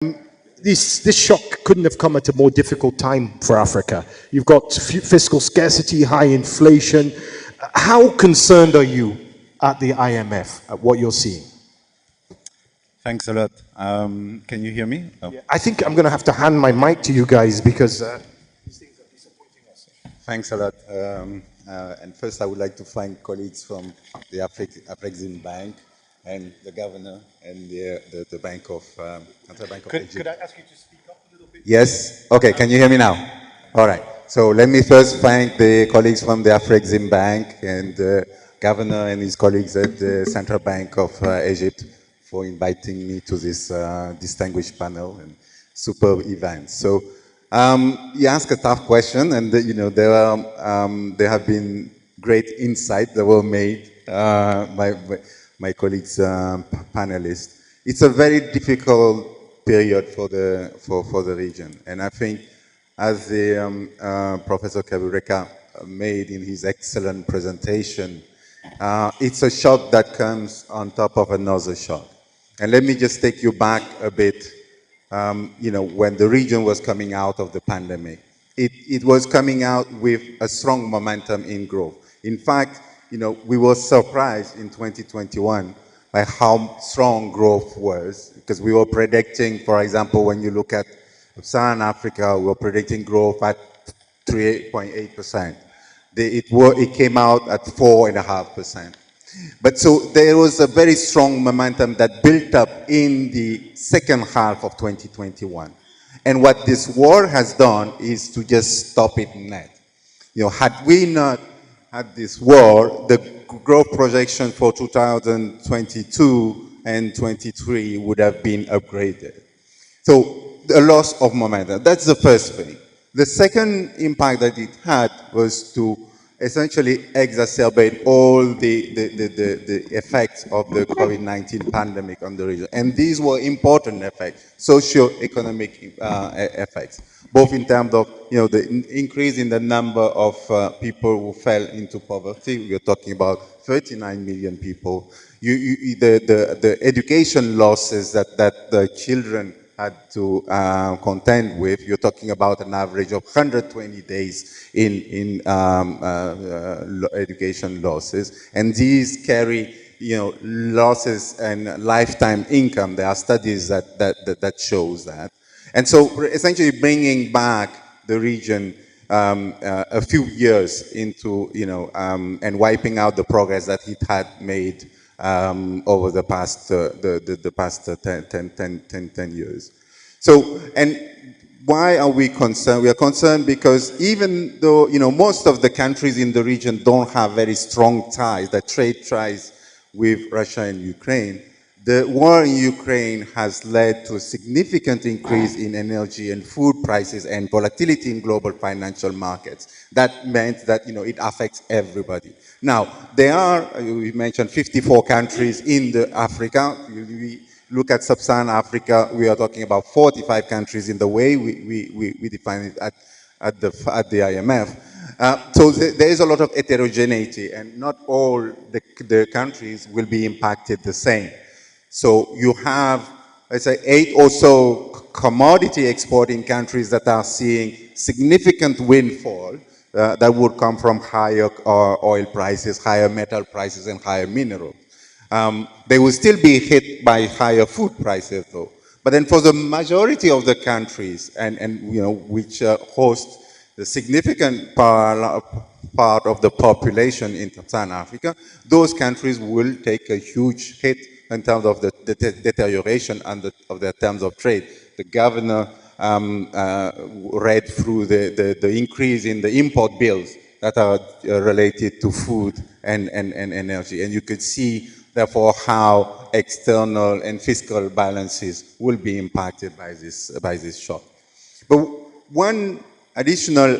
This shock couldn't have come at a more difficult time for Africa. You've got fiscal scarcity, high inflation. How concerned are you at the IMF at what you're seeing? Thanks a lot. Can you hear me? Oh. Yeah, I think I'm going to have to hand my mic to you guys because these things are disappointing us. Thanks a lot. And first, I would like to thank colleagues from the Afreximbank and the governor and the Bank of Intra-African of Egypt. Could I ask you to speak up a little bit? Yes. Okay. Can you hear me now? All right. So let me first thank the colleagues from the Afreximbank and the governor and his colleagues at the Central Bank of Egypt for inviting me to this distinguished panel and superb event. So you asked a tough question, and there have been great insights that were made by my colleagues, panelists. It's a very difficult period for the region, and I think, as the Professor Kabureka made in his excellent presentation, it's a shock that comes on top of another shock. And let me just take you back a bit. When the region was coming out of the pandemic, it was coming out with a strong momentum in growth. In fact, we were surprised in 2021 by how strong growth was, because we were predicting, for example, when you look at Sub-Saharan Africa, we were predicting growth at 3.8%. It came out at 4.5%. But so there was a very strong momentum that built up in the second half of 2021. And what this war has done is to just stop it net. Had we not had this war, the growth projection for 2022 and 23 would have been upgraded. So a loss of momentum, that's the first thing. The second impact that it had was to essentially exacerbate all the effects of the COVID-19 pandemic on the region. And these were important effects, socio-economic effects, both in terms of the increase in the number of people who fell into poverty. We are talking about 39 million people. The education losses that the children had to contend with. You're talking about an average of 120 days in education losses, and these carry losses and lifetime income. There are studies that shows that, and so essentially bringing back the region a few years into and wiping out the progress that it had made over the past the past 10 years. So, and why are we concerned? We are concerned because even though most of the countries in the region don't have very strong ties, the trade ties with Russia and Ukraine, the war in Ukraine has led to a significant increase in energy and food prices and volatility in global financial markets. That meant that it affects everybody. Now, there are, we mentioned 54 countries in Africa. We look at Sub-Saharan Africa, we are talking about 45 countries in the way we define it at the IMF. So there is a lot of heterogeneity, and not all the countries will be impacted the same. So you have, let's say, 8 or so commodity exporting countries that are seeing significant windfall that would come from higher oil prices, higher metal prices, and higher minerals. They will still be hit by higher food prices, though. But then for the majority of the countries, which host the significant part of the population in Sub-Saharan Africa, those countries will take a huge hit in terms of the deterioration and of their terms of trade. The governor read through the increase in the import bills that are related to food and energy, and you could see therefore how external and fiscal balances will be impacted by this shock. But one additional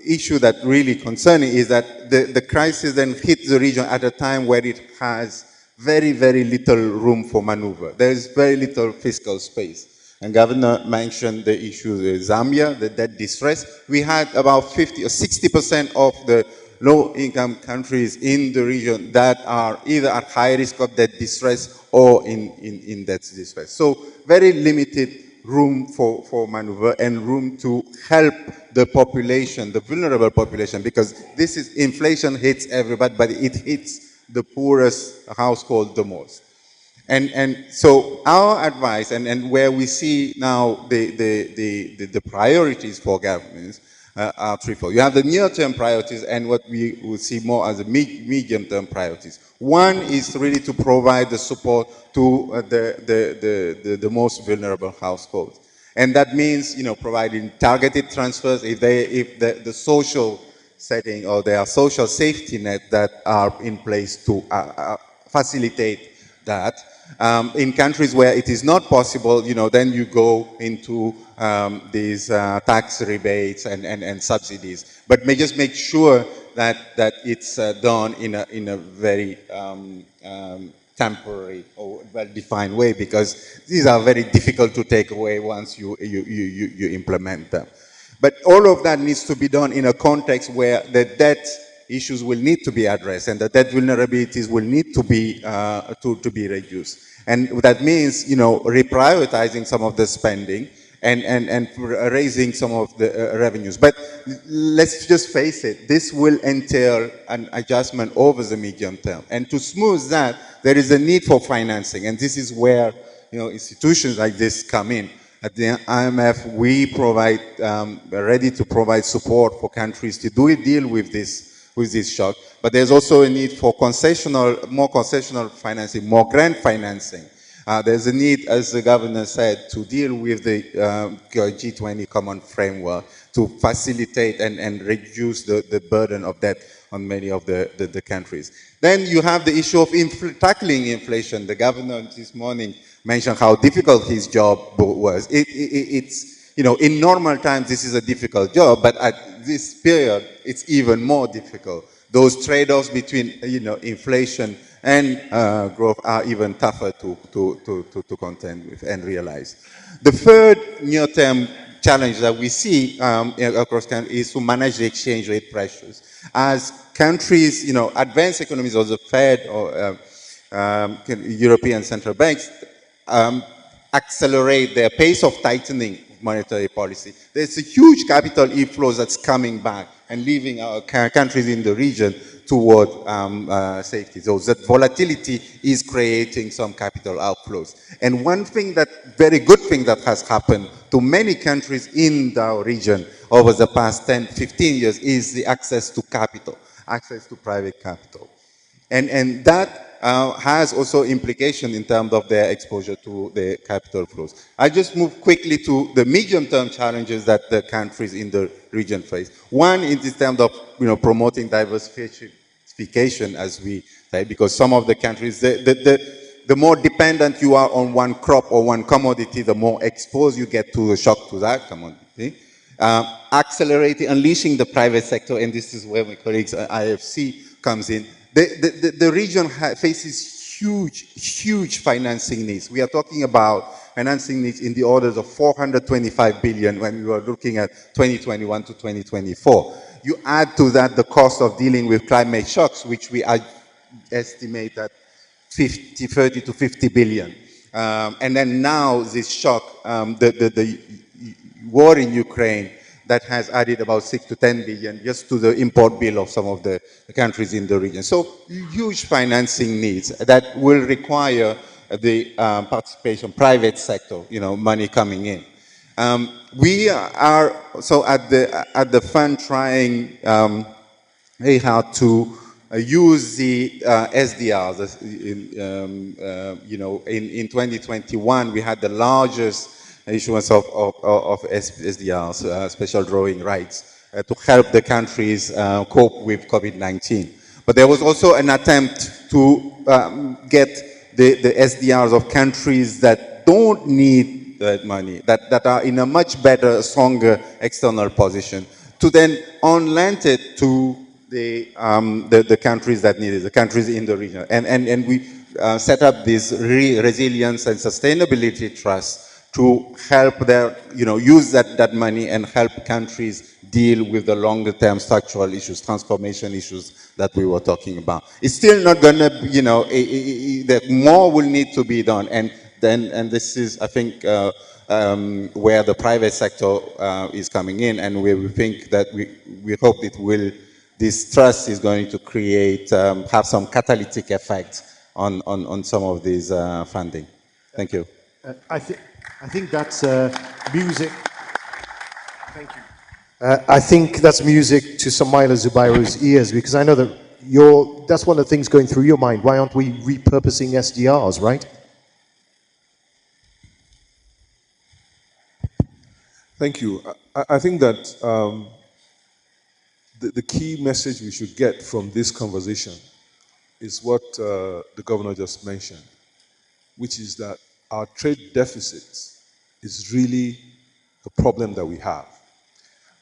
issue that really concerning is that the crisis then hit the region at a time where it has very, very little room for maneuver. There is very little fiscal space. And Governor mentioned the issue with Zambia, the debt distress. We had about 50 or 60% of the low-income countries in the region that are either at high risk of debt distress or in debt distress. So very limited room for maneuver and room to help the population, the vulnerable population, because this is inflation hits everybody, but it hits the poorest household the most. And so our advice, and where we see now the priorities for governments are threefold. You have the near-term priorities and what we will see more as the medium-term priorities. One is really to provide the support to the most vulnerable households. And that means, providing targeted transfers if the social setting or their social safety net that are in place to facilitate that. In countries where it is not possible, then you go into these tax rebates and subsidies. But just make sure that it's done in a very temporary or well-defined way, because these are very difficult to take away once you implement them. But all of that needs to be done in a context where the debt issues will need to be addressed and the debt vulnerabilities will need to be reduced. And that means, reprioritizing some of the spending and raising some of the revenues. But let's just face it, this will entail an adjustment over the medium term. And to smooth that, there is a need for financing. And this is where, institutions like this come in. At the IMF, we provide, we're ready to provide support for countries to deal with this shock. But there's also a need for more concessional financing, more grant financing. There's a need, as the governor said, to deal with the G20 common framework to facilitate and reduce the burden of debt on many of the countries. Then you have the issue of tackling inflation. The governor this morning mentioned how difficult his job was. It's, in normal times, this is a difficult job, but at this period, it's even more difficult. Those trade-offs between, inflation and growth are even tougher to contend with and realize. The third near-term challenge that we see across countries is to manage the exchange rate pressures. As countries, advanced economies or the Fed or European central banks accelerate their pace of tightening monetary policy, there's a huge capital inflows that's coming back and leaving our countries in the region toward safety zones. That volatility is creating some capital outflows. And one thing very good thing that has happened to many countries in our region over the past 10, 15 years is the access to capital, access to private capital. And that has also implications in terms of their exposure to the capital flows. I just move quickly to the medium-term challenges that the countries in the region face. One is in terms of promoting diversification, as we say, because some of the countries, the more dependent you are on one crop or one commodity, the more exposed you get to the shock to that commodity. Accelerating, unleashing the private sector, and this is where my colleagues at IFC comes in. The region faces huge financing needs. We are talking about financing needs in the orders of 425 billion when we were looking at 2021 to 2024. You add to that the cost of dealing with climate shocks, which we estimate at 30 to 50 billion. And then now this shock, the war in Ukraine, that has added about 6 to 10 billion just to the import bill of some of the countries in the region. So huge financing needs that will require the participation, private sector, money coming in. We are so at the fund trying very hard to use the SDRs. In 2021 we had the largest issuance of SDRs, special drawing rights, to help the countries cope with COVID-19. But there was also an attempt to get the SDRs of countries that don't need that money, that are in a much better, stronger external position, to then on-lend it to the countries that need it, the countries in the region. And we set up this resilience and sustainability trust to help use that money and help countries deal with the longer term structural issues, transformation issues that we were talking about. It's still not going to, that more will need to be done. And this is, I think, where the private sector is coming in, and where we think that we hope this trust is going to create, have some catalytic effect on some of these funding. Thank you. I think that's music. Thank you. I think that's music to Samaila Zubairu's ears, because I know that that's one of the things going through your mind. Why aren't we repurposing SDRs, right? Thank you. I think that the key message we should get from this conversation is what the governor just mentioned, which is that our trade deficit is really the problem that we have.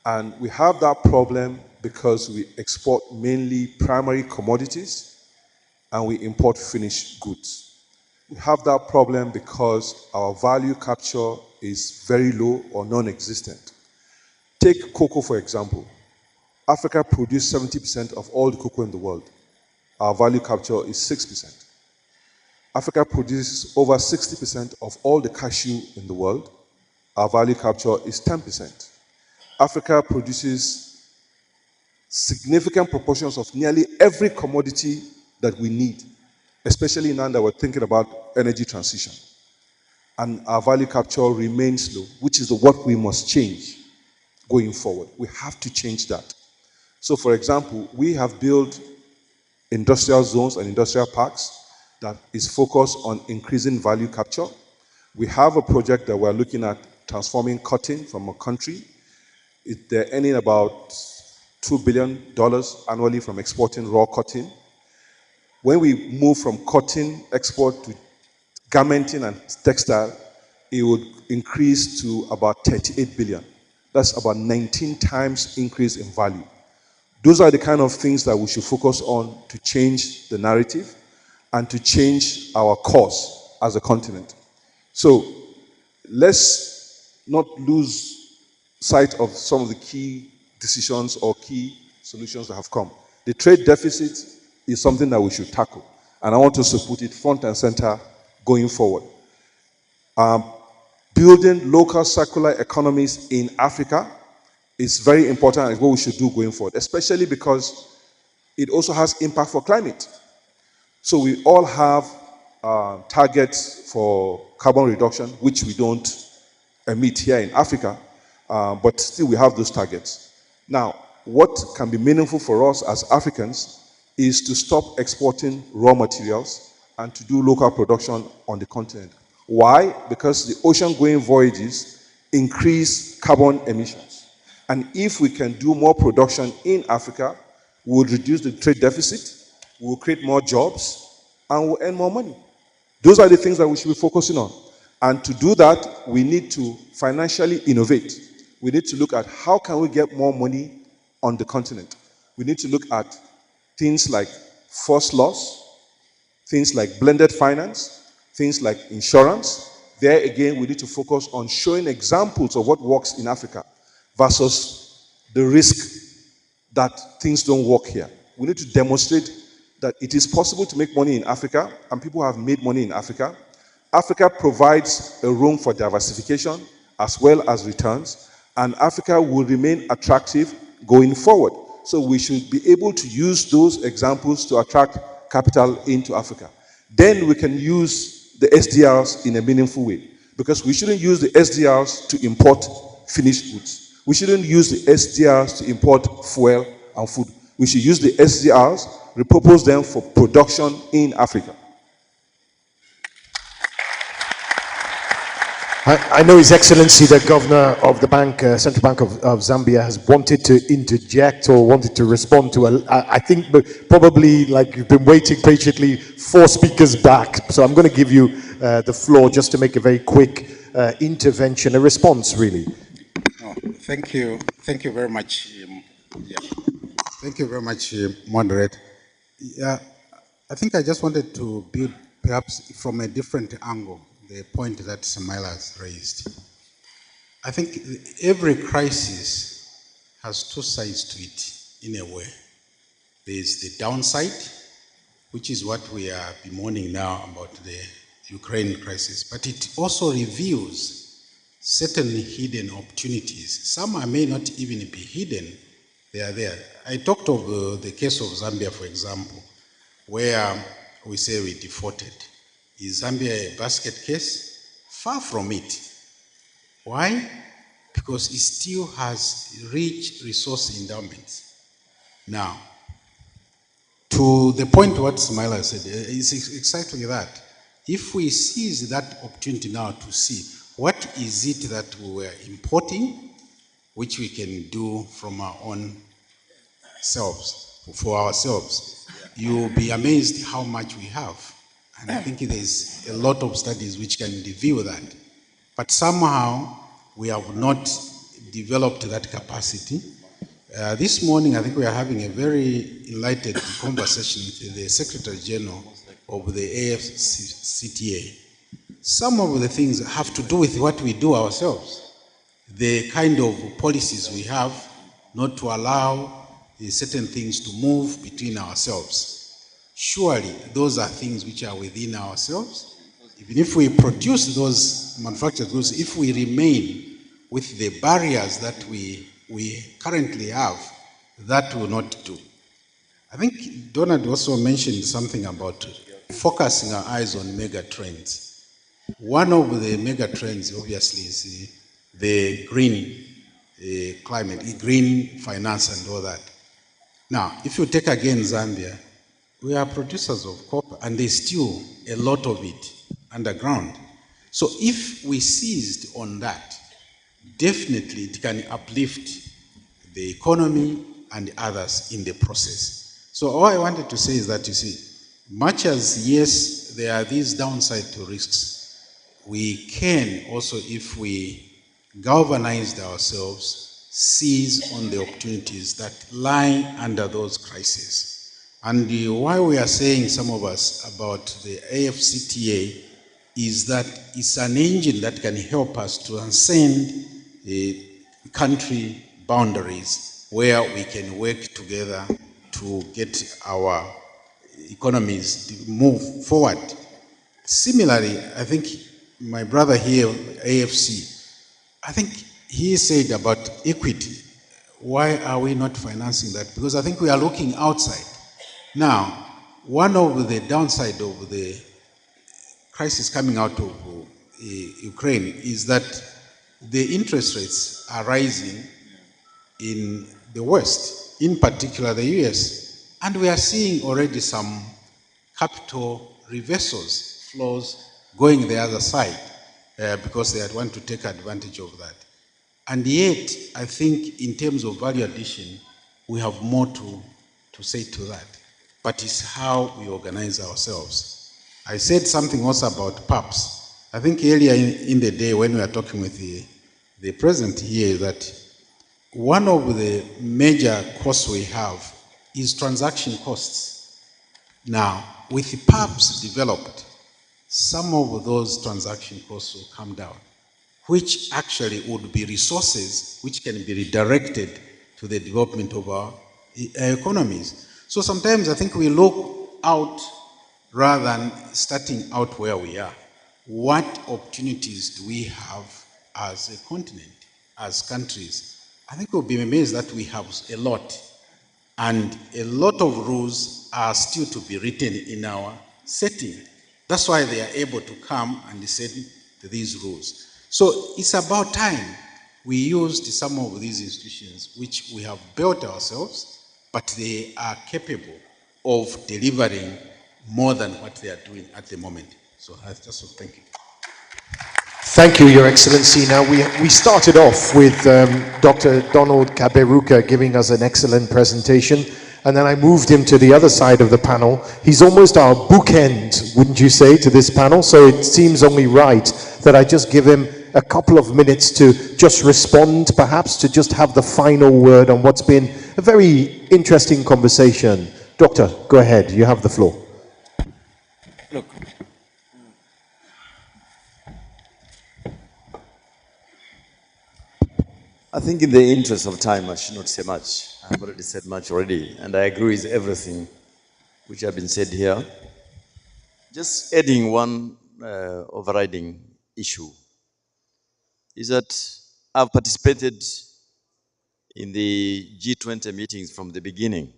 And we have that problem because we export mainly primary commodities and we import finished goods. We have that problem because our value capture is very low or non-existent. Take cocoa, for example. Africa produces 70% of all the cocoa in the world. Our value capture is 6%. Africa produces over 60% of all the cashew in the world. Our value capture is 10%. Africa produces significant proportions of nearly every commodity that we need, especially now that we're thinking about energy transition. And our value capture remains low, which is what we must change going forward. We have to change that. So, for example, we have built industrial zones and industrial parks that is focused on increasing value capture. We have a project that we're looking at transforming cotton from a country. They're earning about $2 billion annually from exporting raw cotton. When we move from cotton export to garmenting and textile, it would increase to about 38 billion. That's about 19 times increase in value. Those are the kind of things that we should focus on to change the narrative and to change our course as a continent. So let's not lose sight of some of the key decisions or key solutions that have come. The trade deficit is something that we should tackle, and I want us to put it front and center going forward. Building local circular economies in Africa is very important, and is what we should do going forward, especially because it also has impact for climate. So we all have targets for carbon reduction, which we don't emit here in Africa, but still we have those targets. Now, what can be meaningful for us as Africans is to stop exporting raw materials and to do local production on the continent. Why? Because the ocean-going voyages increase carbon emissions. And if we can do more production in Africa, we will reduce the trade deficit, we will create more jobs, and we'll earn more money. Those are the things that we should be focusing on. And to do that, we need to financially innovate. We need to look at how can we get more money on the continent. We need to look at things like forced loss, things like blended finance, things like insurance. There again, we need to focus on showing examples of what works in Africa versus the risk that things don't work here. We need to demonstrate that it is possible to make money in Africa, and people have made money in Africa. Africa provides a room for diversification as well as returns, and Africa will remain attractive going forward. So we should be able to use those examples to attract capital into Africa. Then we can use the SDRs in a meaningful way, because we shouldn't use the SDRs to import finished goods. We shouldn't use the SDRs to import fuel and food. We should use the SDRs, repurpose them for production in Africa. I know His Excellency, the Governor of the Bank, Central Bank of Zambia, has wanted to interject or wanted to respond to, I think probably like you've been waiting patiently, 4 speakers back. So I'm going to give you the floor just to make a very quick intervention, a response really. Oh, thank you very much. Thank you very much, Moderator. Yeah, I think I just wanted to build perhaps from a different angle the point that Samaila has raised. I think every crisis has two sides to it in a way. There's the downside, which is what we are bemoaning now about the Ukraine crisis, but it also reveals certain hidden opportunities. Some may not even be hidden, they are there. I talked of the case of Zambia, for example, where we say we defaulted. Is Zambia a basket case? Far from it. Why? Because it still has rich resource endowments. Now, to the point what Smaila said, it's exactly that. If we seize that opportunity now to see what is it that we were importing, which we can do from our own selves, for ourselves, you'll be amazed how much we have. And I think there's a lot of studies which can reveal that. But somehow we have not developed that capacity. This morning, I think we are having a very enlightened conversation with the Secretary General of the AFCTA. Some of the things have to do with what we do ourselves. The kind of policies we have not to allow certain things to move between ourselves. Surely, those are things which are within ourselves. Even if we produce those manufactured goods, if we remain with the barriers that we currently have, that will not do. I think Donald also mentioned something about focusing our eyes on mega trends. One of the mega trends, obviously, is the green climate, green finance and all that. Now, if you take again Zambia, we are producers of copper and there's still a lot of it underground. So if we seized on that, definitely it can uplift the economy and others in the process. So all I wanted to say is that, you see, much as, yes, there are these downside to risks, we can also, if we galvanized ourselves, seize on the opportunities that lie under those crises. And why we are saying, some of us, about the AFCTA is that it's an engine that can help us to transcend country boundaries, where we can work together to get our economies to move forward. Similarly, I think my brother here, AFC, I think he said about equity. Why are we not financing that? Because I think we are looking outside. Now, one of the downside of the crisis coming out of Ukraine is that the interest rates are rising in the West, in particular the US. And we are seeing already some capital reversals, flows going the other side because they want to take advantage of that. And yet, I think in terms of value addition, we have more to say to that. But it's how we organize ourselves. I said something also about PAPs. I think earlier in the day when we were talking with the president here, that one of the major costs we have is transaction costs. Now, with the PAPs developed, some of those transaction costs will come down, which actually would be resources which can be redirected to the development of our economies. So sometimes I think we look out rather than starting out where we are. What opportunities do we have as a continent, as countries? I think we'll be amazed that we have a lot. And a lot of rules are still to be written in our setting. That's why they are able to come and set these rules. So it's about time we used some of these institutions which we have built ourselves, but they are capable of delivering more than what they are doing at the moment. So I just want to thank you. Thank you, Your Excellency. Now, we started off with Dr. Donald Kaberuka giving us an excellent presentation, and then I moved him to the other side of the panel. He's almost our bookend, wouldn't you say, to this panel? So it seems only right that I just give him a couple of minutes to just respond, perhaps to just have the final word on what's been a very interesting conversation. Doctor, go ahead, you have the floor. Look, I think in the interest of time, I should not say much. I've already said much already, and I agree with everything which have been said here. Just adding one overriding issue is that I've participated in the G20 meetings from the beginning.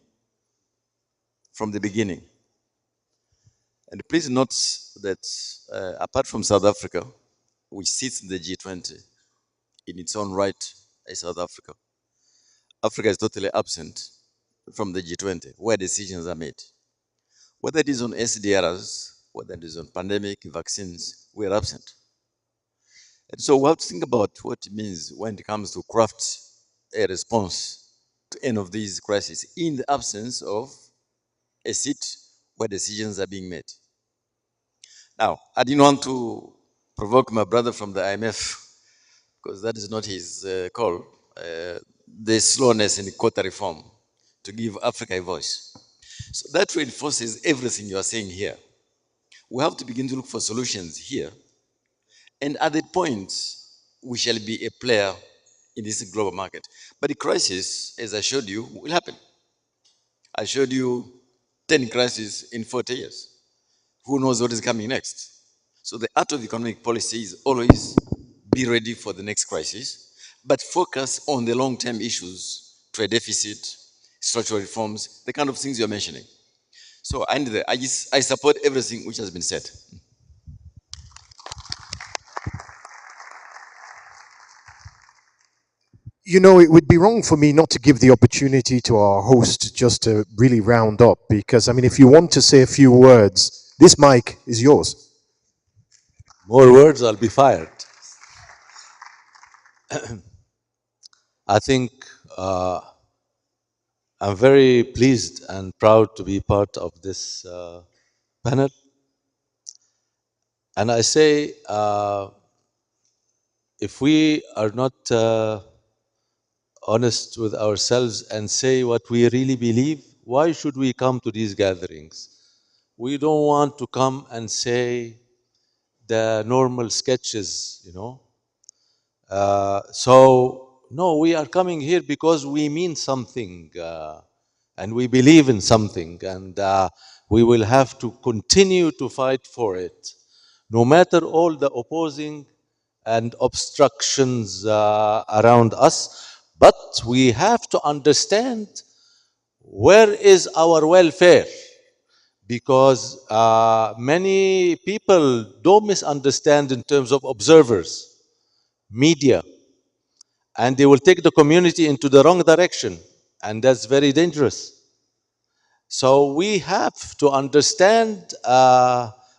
And please note that apart from South Africa, which sits in the G20 in its own right as South Africa, Africa is totally absent from the G20 where decisions are made. Whether it is on SDRs, whether it is on pandemic, vaccines, we are absent. And so we have to think about what it means when it comes to craft a response to any of these crises in the absence of a seat where decisions are being made. Now, I didn't want to provoke my brother from the IMF because that is not his call, the slowness in quota reform to give Africa a voice. So that reinforces everything you are saying here. We have to begin to look for solutions here. And at that point, we shall be a player in this global market. But the crisis, as I showed you, will happen. I showed you 10 crises in 40 years. Who knows what is coming next? So the art of economic policy is always be ready for the next crisis, but focus on the long-term issues, trade deficit, structural reforms, the kind of things you're mentioning. So I support everything which has been said. You know, it would be wrong for me not to give the opportunity to our host just to really round up, because, I mean, if you want to say a few words, this mic is yours. More words, I'll be fired. I think I'm very pleased and proud to be part of this panel. And I say, if we are not honest with ourselves and say what we really believe, why should we come to these gatherings? We don't want to come and say the normal sketches, you know. No, we are coming here because we mean something and we believe in something, and we will have to continue to fight for it, no matter all the opposing and obstructions around us. But we have to understand where is our welfare, because many people don't misunderstand in terms of observers, media, and they will take the community into the wrong direction, and that's very dangerous. So we have to understand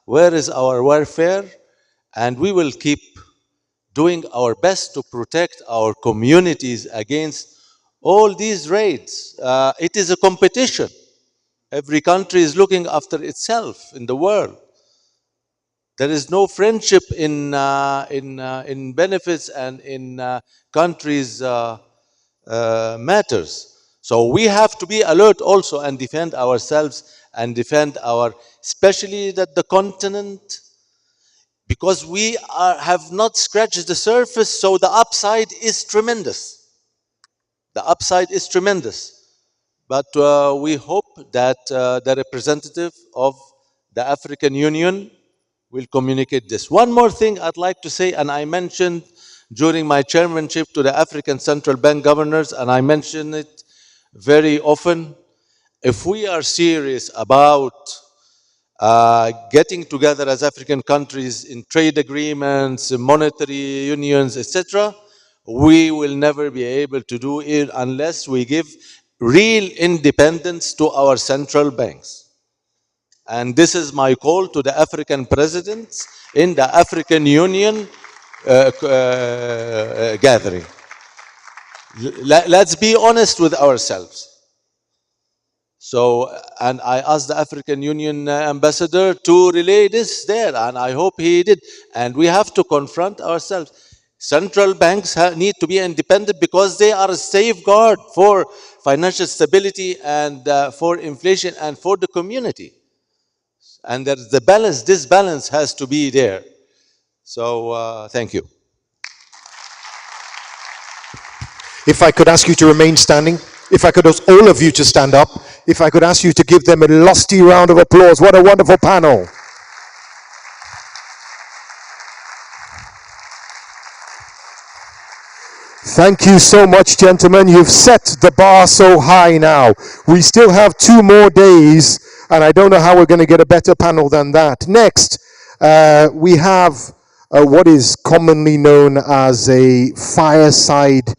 where is our welfare, and we will keep doing our best to protect our communities against all these raids. It is a competition. Every country is looking after itself in the world. There is no friendship in benefits and in countries' matters. So we have to be alert also and defend ourselves and defend especially that the continent, because we have not scratched the surface, so the upside is tremendous. The upside is tremendous. But we hope that the representative of the African Union will communicate this. One more thing I'd like to say, and I mentioned during my chairmanship to the African Central Bank governors, and I mention it very often, if we are serious about getting together as African countries in trade agreements, monetary unions, etc., we will never be able to do it unless we give real independence to our central banks. And this is my call to the African presidents in the African Union gathering. Let's be honest with ourselves. So, and I asked the African Union ambassador to relay this there, and I hope he did. And we have to confront ourselves. Central banks need to be independent because they are a safeguard for financial stability and for inflation and for the community. And there's the balance, this balance has to be there. So, thank you. If I could ask you to remain standing, if I could ask all of you to stand up, if I could ask you to give them a lusty round of applause. What a wonderful panel. Thank you so much, gentlemen. You've set the bar so high now. We still have 2 more days, and I don't know how we're going to get a better panel than that. Next, we have what is commonly known as a fireside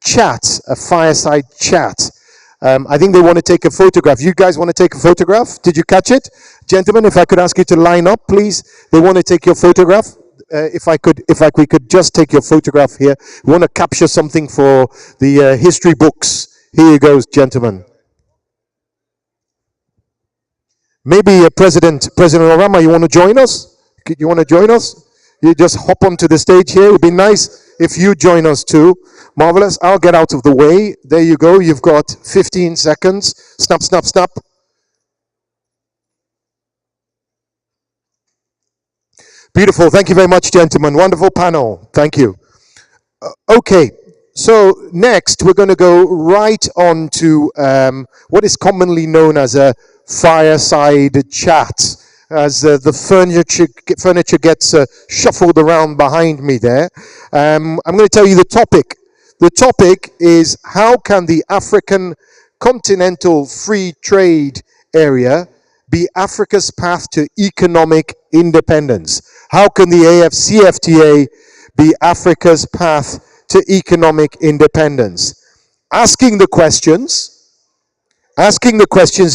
chat. A fireside chat. I think they want to take a photograph. You guys want to take a photograph? Did you catch it? Gentlemen, if I could ask you to line up, please. They want to take your photograph. We could just take your photograph here. We want to capture something for the history books. Here you goes, gentlemen. Maybe President Obama, you want to join us? You want to join us? You just hop onto the stage here. It would be nice if you join us too. Marvelous. I'll get out of the way. There you go. You've got 15 seconds. Snap, snap, snap. Beautiful. Thank you very much, gentlemen. Wonderful panel. Thank you. Okay. So next, we're going to go right on to what is commonly known as a fireside chat. As the furniture gets shuffled around behind me there. I'm going to tell you the topic. The topic is, how can the African Continental Free Trade Area be Africa's path to economic independence? How can the AFCFTA be Africa's path to economic independence? Asking the questions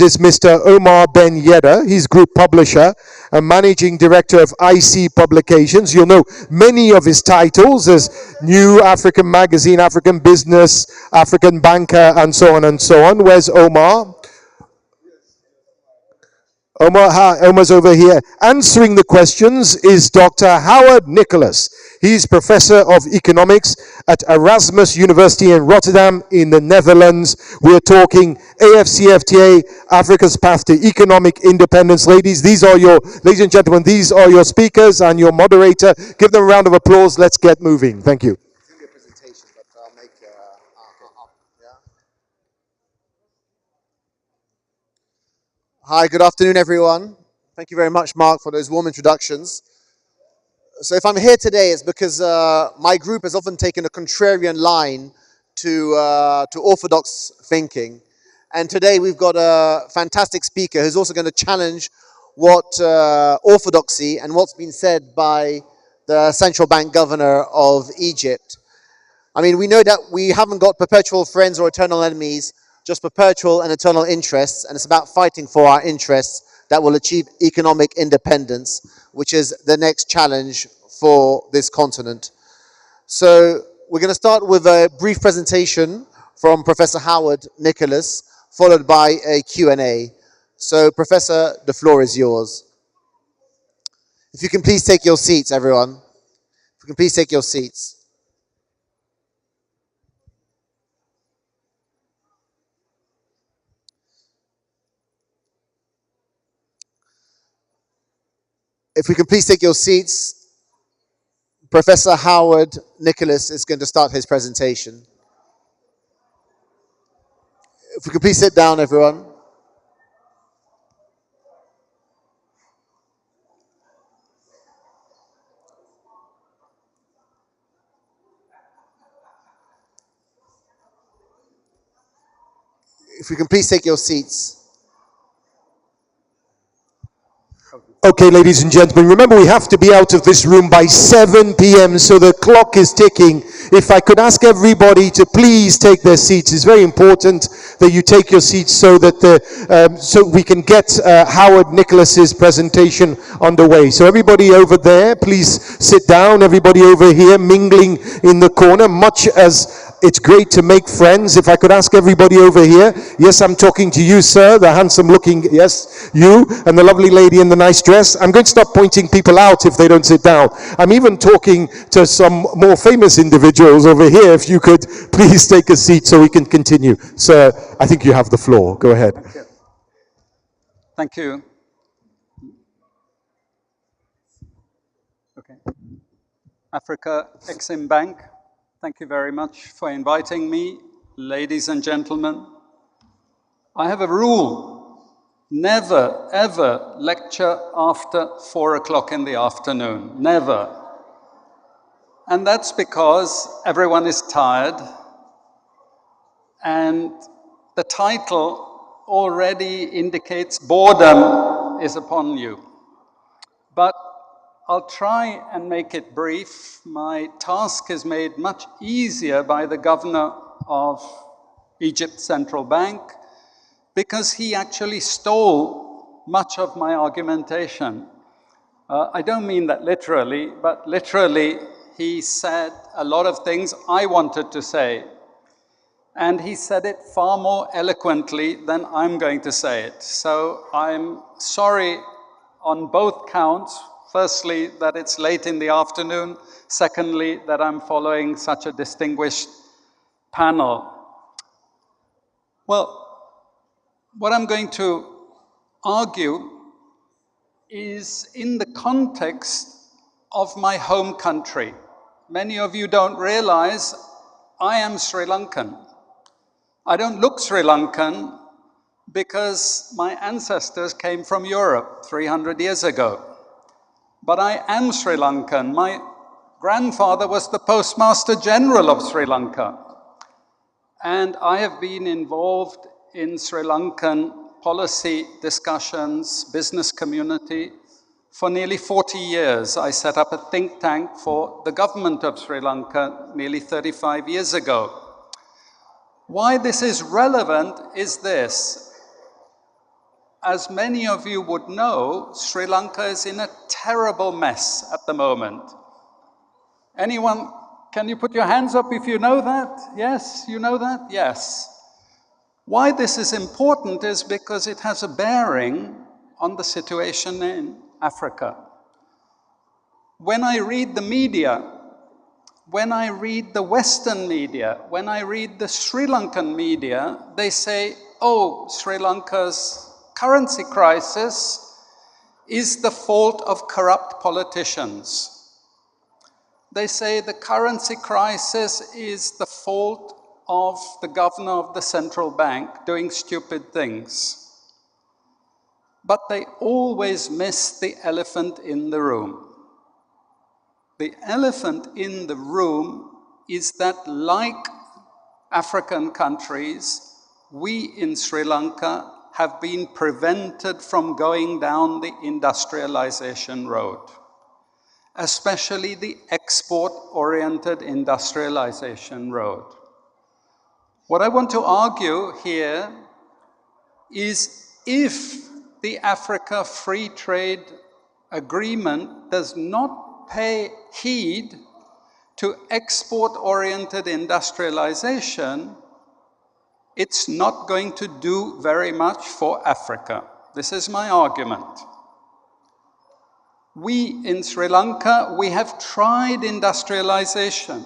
is Mr. Omar Ben Yedder. He's group publisher and managing director of IC Publications. You'll know many of his titles as New African Magazine, African Business, African Banker, and so on and so on. Where's Omar? Omar's over here. Answering the questions is Dr. Howard Nicholas. He's Professor of Economics at Erasmus University in Rotterdam in the Netherlands. We're talking AFCFTA, Africa's path to economic independence. Ladies and gentlemen, these are your speakers and your moderator. Give them a round of applause. Let's get moving. Thank you. Hi, good afternoon, everyone. Thank you very much, Mark, for those warm introductions. So if I'm here today, it's because my group has often taken a contrarian line to orthodox thinking. And today we've got a fantastic speaker who's also going to challenge what orthodoxy and what's been said by the central bank governor of Egypt. I mean, we know that we haven't got perpetual friends or eternal enemies, just perpetual and eternal interests, and it's about fighting for our interests that will achieve economic independence, which is the next challenge for this continent. So we're going to start with a brief presentation from Professor Howard Nicholas, followed by a Q&A. So Professor, the floor is yours. If you can please take your seats, everyone. If you can please take your seats. If we can please take your seats, Professor Howard Nicholas is going to start his presentation. If we could please sit down, everyone. If we can please take your seats. Okay, ladies and gentlemen, remember we have to be out of this room by 7 p.m. so the clock is ticking. If I could ask everybody to please take their seats. It's very important that you take your seats so that so we can get Howard Nicholas's presentation underway. So everybody over there, please sit down. Everybody over here mingling in the corner, much as it's great to make friends. If I could ask everybody over here. Yes, I'm talking to you, sir, the handsome looking, yes, you, and the lovely lady in the nice dress. I'm going to stop pointing people out if they don't sit down. I'm even talking to some more famous individuals over here. If you could please take a seat so we can continue. Sir, I think you have the floor. Go ahead. Thank you. Okay. Afreximbank Thank you very much for inviting me, ladies and gentlemen. I have a rule: never, ever lecture after 4 o'clock in the afternoon. Never. And that's because everyone is tired, and the title already indicates boredom is upon you. But I'll try and make it brief. My task is made much easier by the governor of Egypt's central bank, because he actually stole much of my argumentation. I don't mean that literally, but literally he said a lot of things I wanted to say. And he said it far more eloquently than I'm going to say it. So I'm sorry on both counts. Firstly, that it's late in the afternoon. Secondly, that I'm following such a distinguished panel. Well, what I'm going to argue is in the context of my home country. Many of you don't realize I am Sri Lankan. I don't look Sri Lankan because my ancestors came from Europe 300 years ago. But I am Sri Lankan. My grandfather was the Postmaster General of Sri Lanka. And I have been involved in Sri Lankan policy discussions, business community, for nearly 40 years. I set up a think tank for the government of Sri Lanka nearly 35 years ago. Why this is relevant is this. As many of you would know, Sri Lanka is in a terrible mess at the moment. Anyone, can you put your hands up if you know that? Yes, you know that? Yes. Why this is important is because it has a bearing on the situation in Africa. When I read the media, when I read the Western media, when I read the Sri Lankan media, they say, oh, Sri Lanka's currency crisis is the fault of corrupt politicians. They say the currency crisis is the fault of the governor of the central bank doing stupid things. But they always miss the elephant in the room. The elephant in the room is that, like African countries, we in Sri Lanka have been prevented from going down the industrialization road, especially the export-oriented industrialization road. What I want to argue here is if the Africa Free Trade Agreement does not pay heed to export-oriented industrialization, it's not going to do very much for Africa. This is my argument. We in Sri Lanka, we have tried industrialization.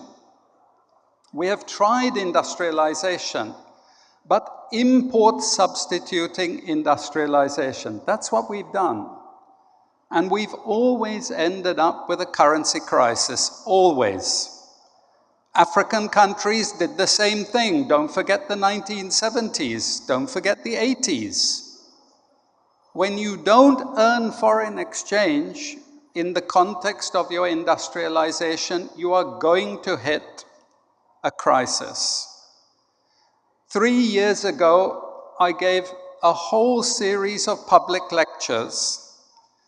We have tried industrialization, but import substituting industrialization. That's what we've done. And we've always ended up with a currency crisis, always. African countries did the same thing. Don't forget the 1970s. Don't forget the 80s. When you don't earn foreign exchange in the context of your industrialization, you are going to hit a crisis. 3 years ago, I gave a whole series of public lectures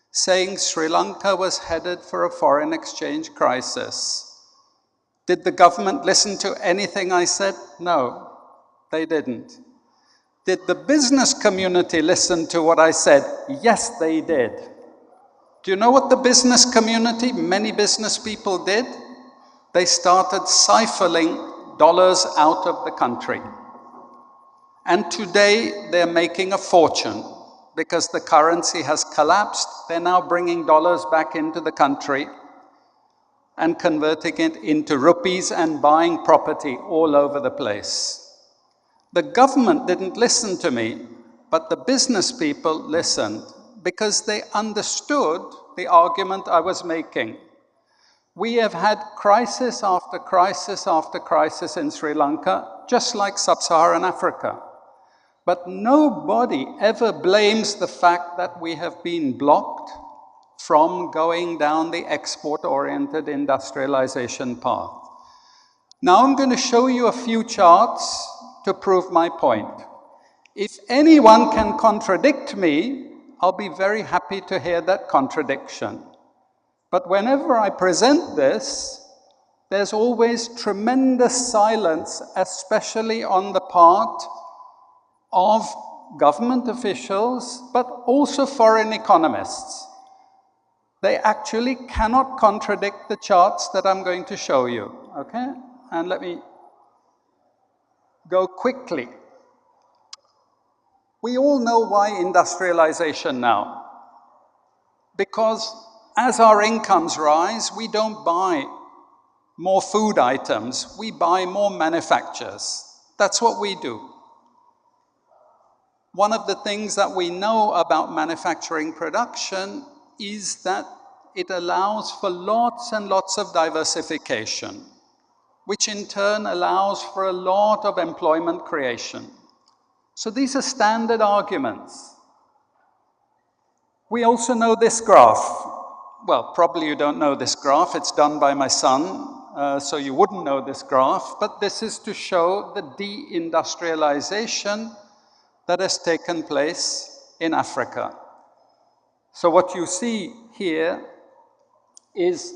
saying Sri Lanka was headed for a foreign exchange crisis. Did the government listen to anything I said? No, they didn't. Did the business community listen to what I said? Yes, they did. Do you know what the business community, many business people did? They started siphoning dollars out of the country. And today they're making a fortune because the currency has collapsed. They're now bringing dollars back into the country and converting it into rupees and buying property all over the place. The government didn't listen to me, but the business people listened because they understood the argument I was making. We have had crisis after crisis after crisis in Sri Lanka, just like sub-Saharan Africa. But nobody ever blames the fact that we have been blocked from going down the export-oriented industrialization path. Now I'm going to show you a few charts to prove my point. If anyone can contradict me, I'll be very happy to hear that contradiction. But whenever I present this, there's always tremendous silence, especially on the part of government officials, but also foreign economists. They actually cannot contradict the charts that I'm going to show you, okay? And let me go quickly. We all know why industrialization now. Because as our incomes rise, we don't buy more food items, we buy more manufactures. That's what we do. One of the things that we know about manufacturing production is that it allows for lots and lots of diversification, which in turn allows for a lot of employment creation. So these are standard arguments. We also know this graph. Well, probably you don't know this graph. It's done by my son, so you wouldn't know this graph. But this is to show the deindustrialization that has taken place in Africa. So what you see here is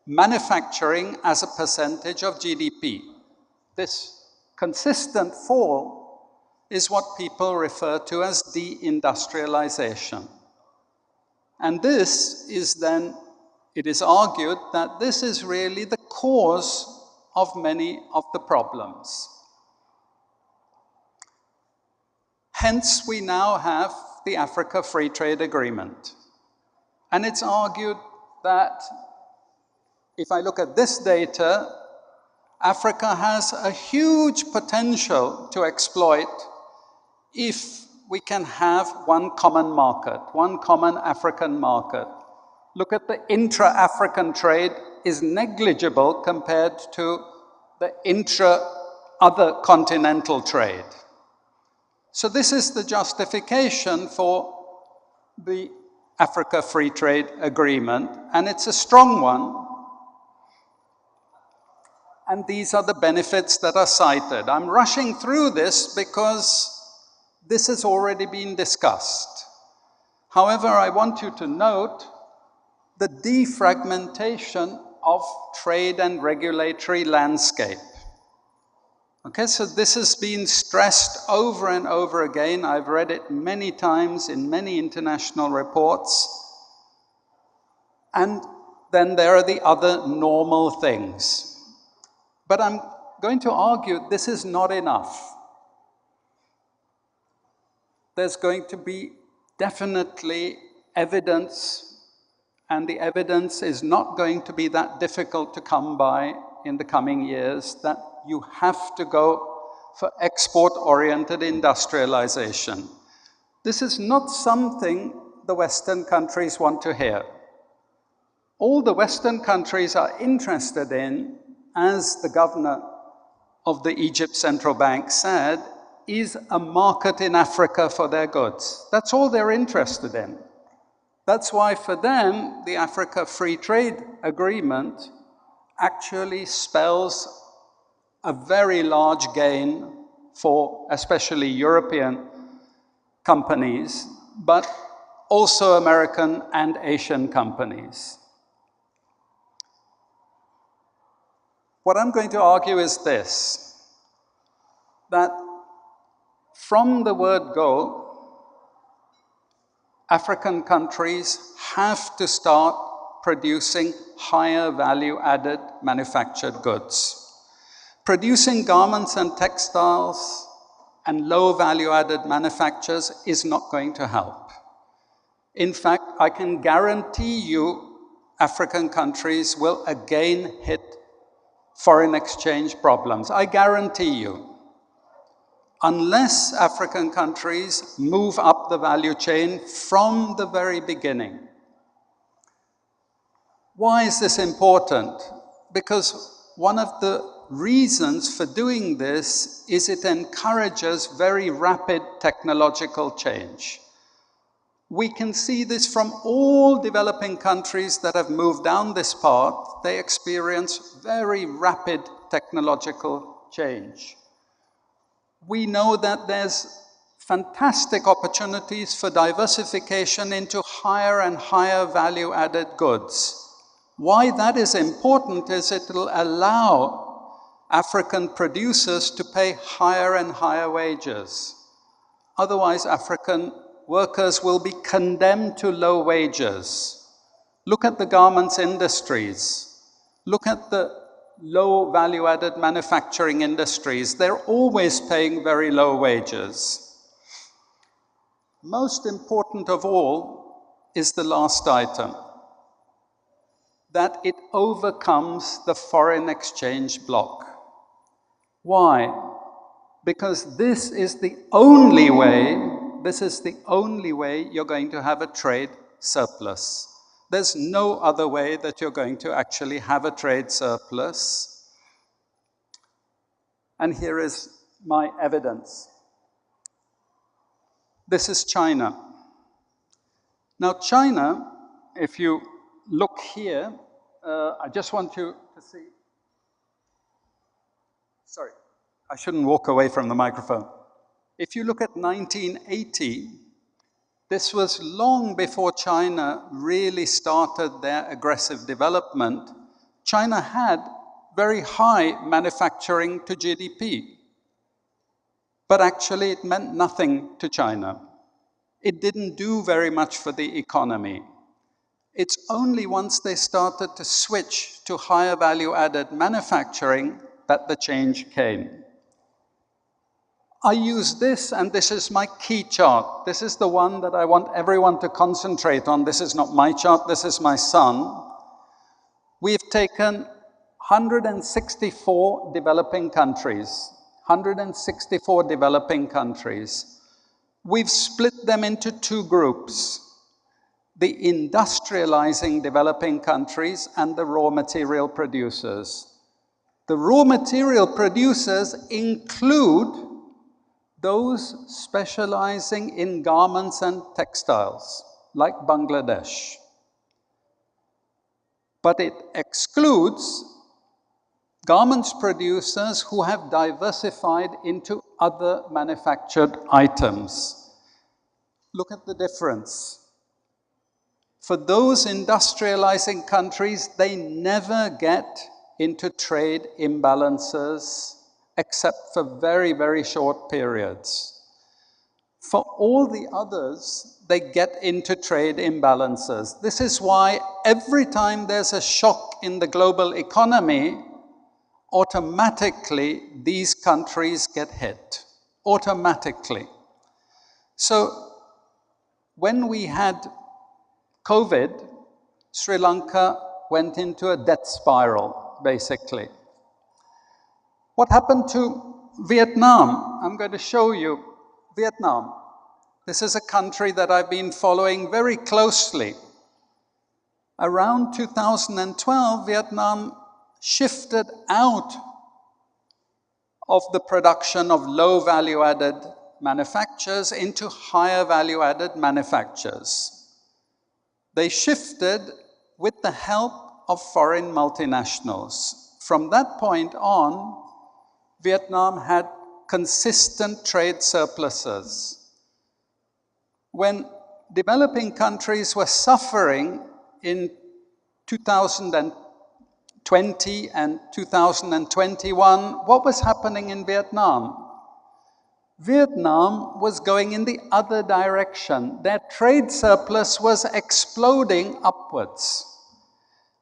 manufacturing as a percentage of GDP. This consistent fall is what people refer to as deindustrialization. And this is then, it is argued that this is really the cause of many of the problems. Hence, we now have the Africa Free Trade Agreement. And it's argued that if I look at this data, Africa has a huge potential to exploit if we can have one common market, one common African market. Look at the intra-African trade is negligible compared to the other continental trade. So this is the justification for the Africa Free Trade Agreement, and it's a strong one. And these are the benefits that are cited. I'm rushing through this because this has already been discussed. However, I want you to note the defragmentation of trade and regulatory landscape. Okay, so this has been stressed over and over again. I've read it many times in many international reports. And then there are the other normal things. But I'm going to argue this is not enough. There's going to be definitely evidence, and the evidence is not going to be that difficult to come by in the coming years, that you have to go for export-oriented industrialization. This is not something the Western countries want to hear. All the Western countries are interested in, as the governor of the Egypt Central Bank said, is a market in Africa for their goods. That's all they're interested in. That's why for them, the Africa Free Trade Agreement actually spells a very large gain for especially European companies, but also American and Asian companies. What I'm going to argue is this, that from the word go, African countries have to start producing higher value-added manufactured goods. Producing garments and textiles and low value-added manufactures is not going to help. In fact, I can guarantee you African countries will again hit foreign exchange problems. I guarantee you. Unless African countries move up the value chain from the very beginning. Why is this important? Because one of the reasons for doing this is it encourages very rapid technological change. We can see this from all developing countries that have moved down this path. They experience very rapid technological change. We know that there's fantastic opportunities for diversification into higher and higher value-added goods. Why that is important is it will allow African producers to pay higher and higher wages. Otherwise, African workers will be condemned to low wages. Look at the garments industries. Look at the low value-added manufacturing industries. They're always paying very low wages. Most important of all is the last item, that it overcomes the foreign exchange block. Why? Because this is the only way you're going to have a trade surplus. There's no other way that you're going to actually have a trade surplus. And here is my evidence. This is China. Now China, if you look here, I just want you to see. Sorry, I shouldn't walk away from the microphone. If you look at 1980, this was long before China really started their aggressive development. China had very high manufacturing to GDP. But actually it meant nothing to China. It didn't do very much for the economy. It's only once they started to switch to higher value-added manufacturing that the change came. I use this, and this is my key chart. This is the one that I want everyone to concentrate on. This is not my chart, this is my son. We've taken 164 developing countries. 164 developing countries. We've split them into two groups, the industrializing developing countries and the raw material producers. The raw material producers include those specializing in garments and textiles, like Bangladesh. But it excludes garments producers who have diversified into other manufactured items. Look at the difference. For those industrializing countries, they never get into trade imbalances except for very, very short periods. For all the others, they get into trade imbalances. This is why every time there's a shock in the global economy, automatically these countries get hit, automatically. So when we had COVID, Sri Lanka went into a debt spiral, basically. What happened to Vietnam? I'm going to show you Vietnam. This is a country that I've been following very closely. Around 2012, Vietnam shifted out of the production of low value-added manufactures into higher value-added manufactures. They shifted with the help of foreign multinationals. From that point on, Vietnam had consistent trade surpluses. When developing countries were suffering in 2020 and 2021, what was happening in Vietnam? Vietnam was going in the other direction. Their trade surplus was exploding upwards.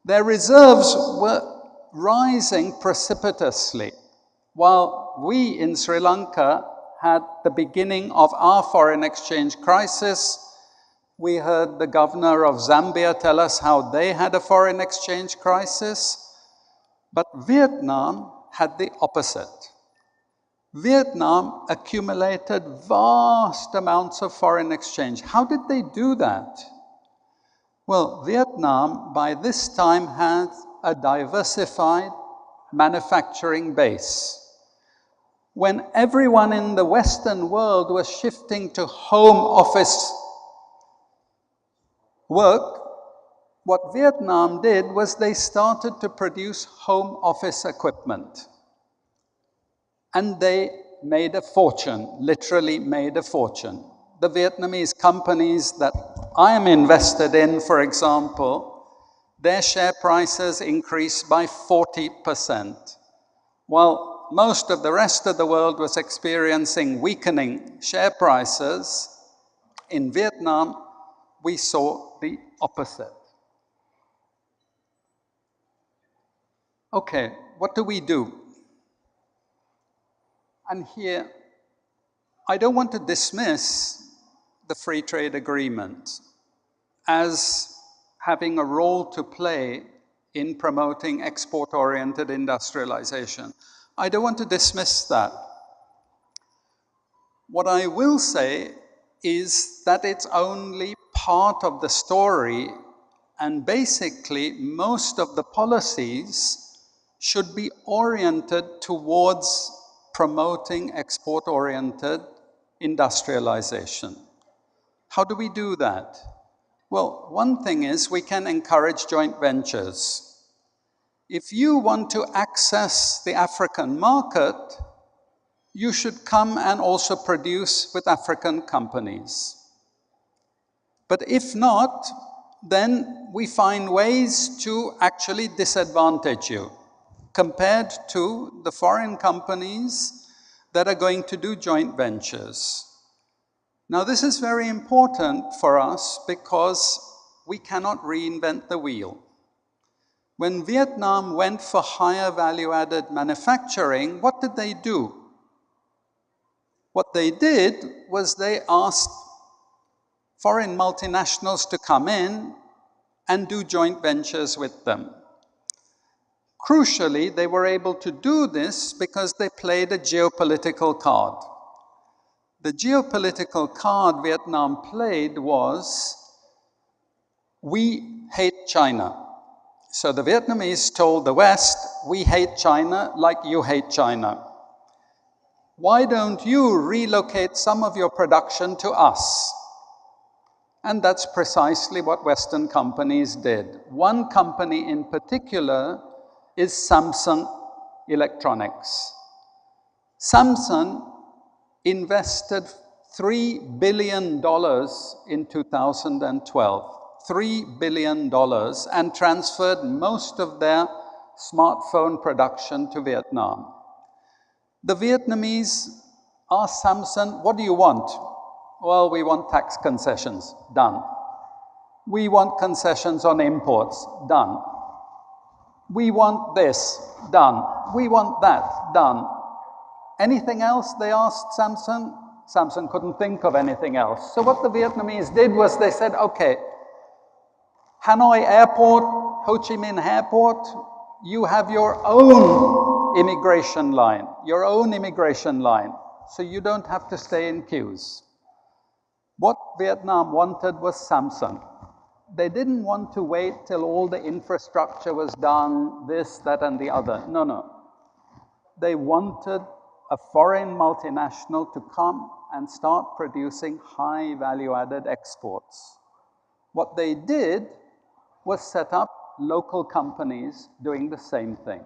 Their reserves were rising precipitously, while we in Sri Lanka had the beginning of our foreign exchange crisis. We heard the governor of Zambia tell us how they had a foreign exchange crisis. But Vietnam had the opposite. Vietnam accumulated vast amounts of foreign exchange. How did they do that? Well, Vietnam by this time has a diversified manufacturing base. When everyone in the Western world was shifting to home office work, what Vietnam did was they started to produce home office equipment. And they made a fortune, literally made a fortune. The Vietnamese companies that I am invested in, for example, their share prices increased by 40%, while most of the rest of the world was experiencing weakening share prices. In Vietnam, we saw the opposite. Okay, what do we do? And here, I don't want to dismiss the free trade agreement as having a role to play in promoting export-oriented industrialization. I don't want to dismiss that. What I will say is that it's only part of the story, and basically most of the policies should be oriented towards promoting export-oriented industrialization. How do we do that? Well, one thing is we can encourage joint ventures. If you want to access the African market, you should come and also produce with African companies. But if not, then we find ways to actually disadvantage you compared to the foreign companies that are going to do joint ventures. Now, this is very important for us because we cannot reinvent the wheel. When Vietnam went for higher value-added manufacturing, what did they do? What they did was they asked foreign multinationals to come in and do joint ventures with them. Crucially, they were able to do this because they played a geopolitical card. The geopolitical card Vietnam played was, we hate China. So the Vietnamese told the West, we hate China like you hate China. Why don't you relocate some of your production to us? And that's precisely what Western companies did. One company in particular is Samsung Electronics. Samsung invested $3 billion in 2012. $3 billion, and transferred most of their smartphone production to Vietnam. The Vietnamese asked Samsung, what do you want? Well, we want tax concessions. Done. We want concessions on imports. Done. We want this. Done. We want that. Done. Anything else, they asked Samsung? Samsung couldn't think of anything else. So what the Vietnamese did was they said, okay, Hanoi Airport, Ho Chi Minh Airport, you have your own immigration line, so you don't have to stay in queues. What Vietnam wanted was Samsung. They didn't want to wait till all the infrastructure was done, this, that, and the other. No, no. They wanted a foreign multinational to come and start producing high value-added exports. What they did was set up local companies doing the same thing.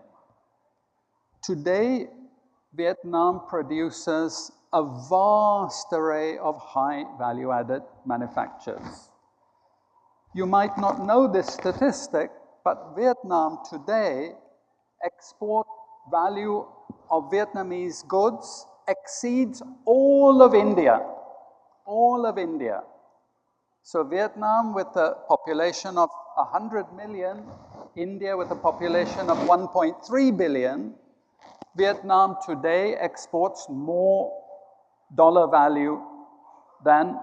Today, Vietnam produces a vast array of high value-added manufacturers. You might not know this statistic, but Vietnam today, export value of Vietnamese goods exceeds all of India. All of India. So Vietnam with a population of 100 million, India with a population of 1.3 billion, Vietnam today exports more dollar value than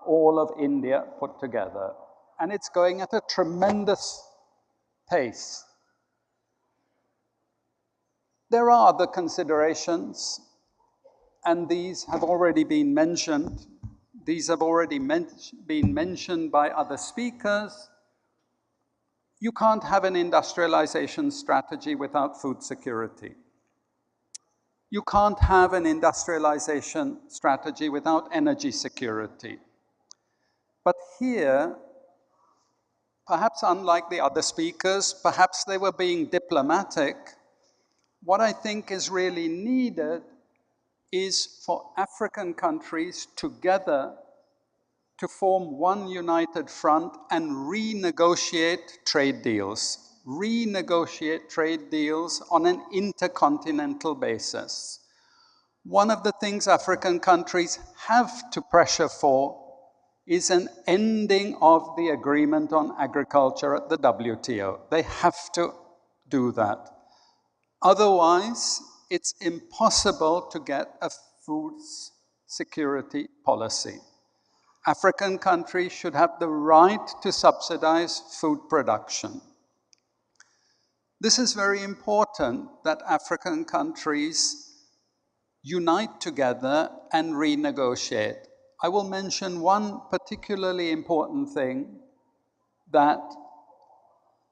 all of India put together. And it's going at a tremendous pace. There are other considerations, and these have already been mentioned. These have already been mentioned by other speakers. You can't have an industrialization strategy without food security. You can't have an industrialization strategy without energy security. But here, perhaps unlike the other speakers, perhaps they were being diplomatic, what I think is really needed is for African countries together to form one united front and renegotiate trade deals. Renegotiate trade deals on an intercontinental basis. One of the things African countries have to pressure for is an ending of the agreement on agriculture at the WTO. They have to do that. Otherwise, it's impossible to get a food security policy. African countries should have the right to subsidize food production. This is very important that African countries unite together and renegotiate. I will mention one particularly important thing that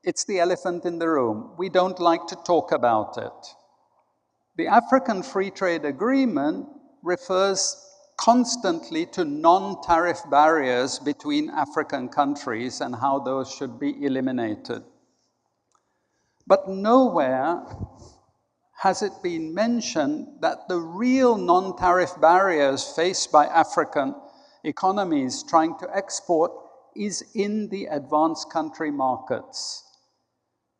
it's the elephant in the room. We don't like to talk about it. The African Free Trade Agreement refers constantly to non-tariff barriers between African countries and how those should be eliminated. But nowhere has it been mentioned that the real non-tariff barriers faced by African economies trying to export is in the advanced country markets.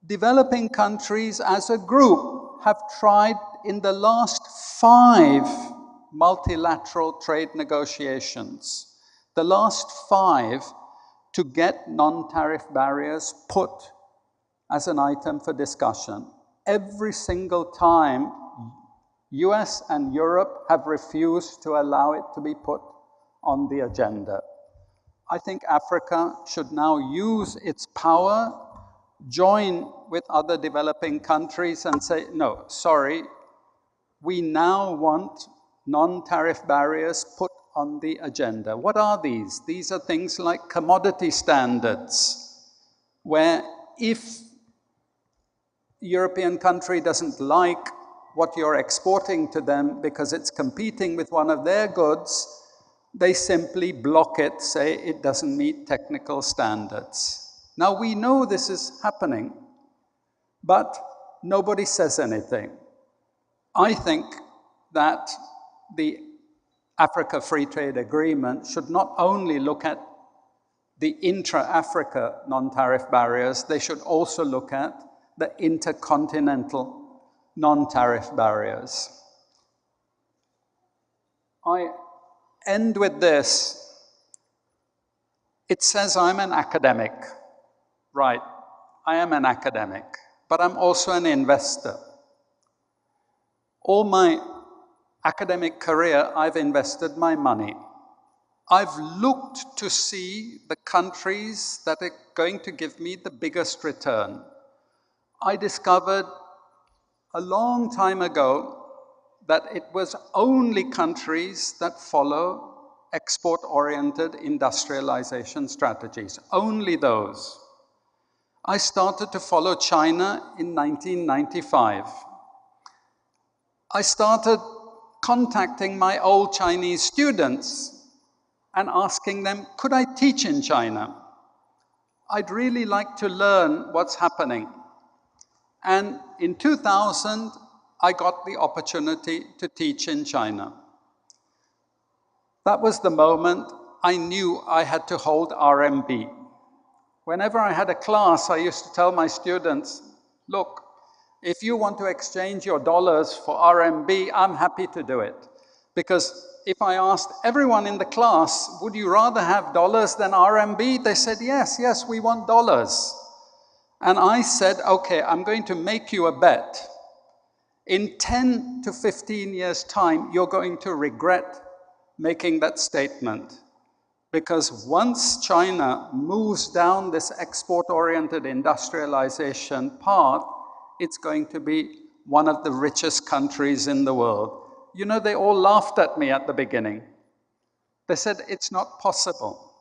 Developing countries as a group have tried in the last 5 multilateral trade negotiations, the last 5, to get non-tariff barriers put as an item for discussion. Every single time, US and Europe have refused to allow it to be put on the agenda. I think Africa should now use its power, join with other developing countries and say, no, sorry, we now want non-tariff barriers put on the agenda. What are these? These are things like commodity standards, where if the European country doesn't like what you're exporting to them because it's competing with one of their goods, they simply block it, say it doesn't meet technical standards. Now we know this is happening, but nobody says anything. I think that the Africa Free Trade Agreement should not only look at the intra-Africa non-tariff barriers, they should also look at the intercontinental non-tariff barriers. I end with this. It says I'm an academic. Right, I am an academic, but I'm also an investor. All my academic career, I've invested my money. I've looked to see the countries that are going to give me the biggest return. I discovered a long time ago that it was only countries that follow export-oriented industrialization strategies, only those. I started to follow China in 1995. I started contacting my old Chinese students and asking them, could I teach in China? I'd really like to learn what's happening. And in 2000, I got the opportunity to teach in China. That was the moment I knew I had to hold RMB. Whenever I had a class, I used to tell my students, look, if you want to exchange your dollars for RMB, I'm happy to do it. Because if I asked everyone in the class, would you rather have dollars than RMB? They said, yes, yes, we want dollars. And I said, okay, I'm going to make you a bet. In 10 to 15 years' time, you're going to regret making that statement. Because once China moves down this export-oriented industrialization path, it's going to be one of the richest countries in the world. You know, they all laughed at me at the beginning. They said, it's not possible.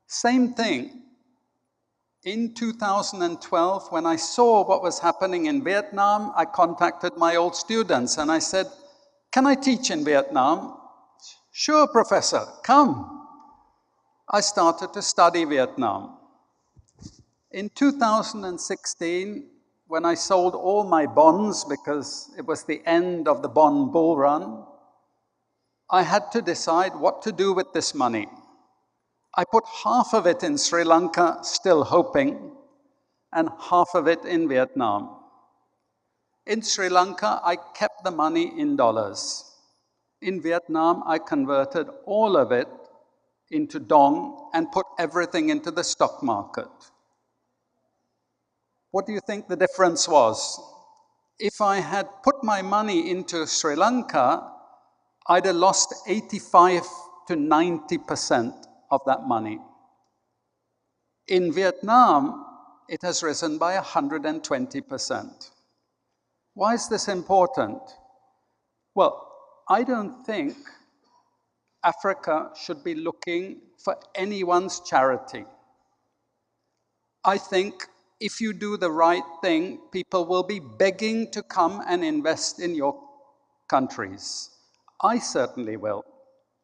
Same thing. In 2012, when I saw what was happening in Vietnam, I contacted my old students and I said, "Can I teach in Vietnam?" "Sure, professor, come." I started to study Vietnam. In 2016, when I sold all my bonds because it was the end of the bond bull run, I had to decide what to do with this money. I put half of it in Sri Lanka, still hoping, and half of it in Vietnam. In Sri Lanka, I kept the money in dollars. In Vietnam, I converted all of it into dong and put everything into the stock market. What do you think the difference was? If I had put my money into Sri Lanka, I'd have lost 85 to 90% of that money. In Vietnam, it has risen by 120%. Why is this important? Well, I don't think Africa should be looking for anyone's charity. I think if you do the right thing, people will be begging to come and invest in your countries. I certainly will.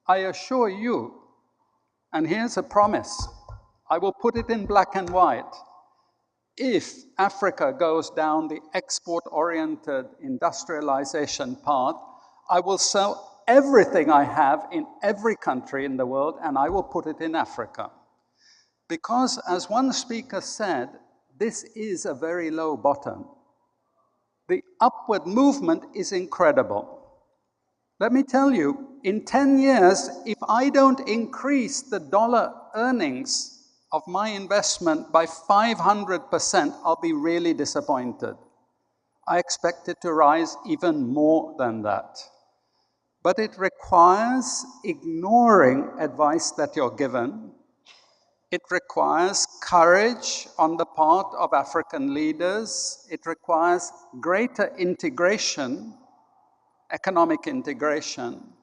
I assure you, and here's a promise, I will put it in black and white. If Africa goes down the export-oriented industrialization path, I will sell everything I have in every country in the world and I will put it in Africa. Because, as one speaker said, this is a very low bottom. The upward movement is incredible. Let me tell you, in 10 years, if I don't increase the dollar earnings of my investment by 500%, I'll be really disappointed. I expect it to rise even more than that. But it requires ignoring advice that you're given. It requires courage on the part of African leaders. It requires greater integration, economic integration.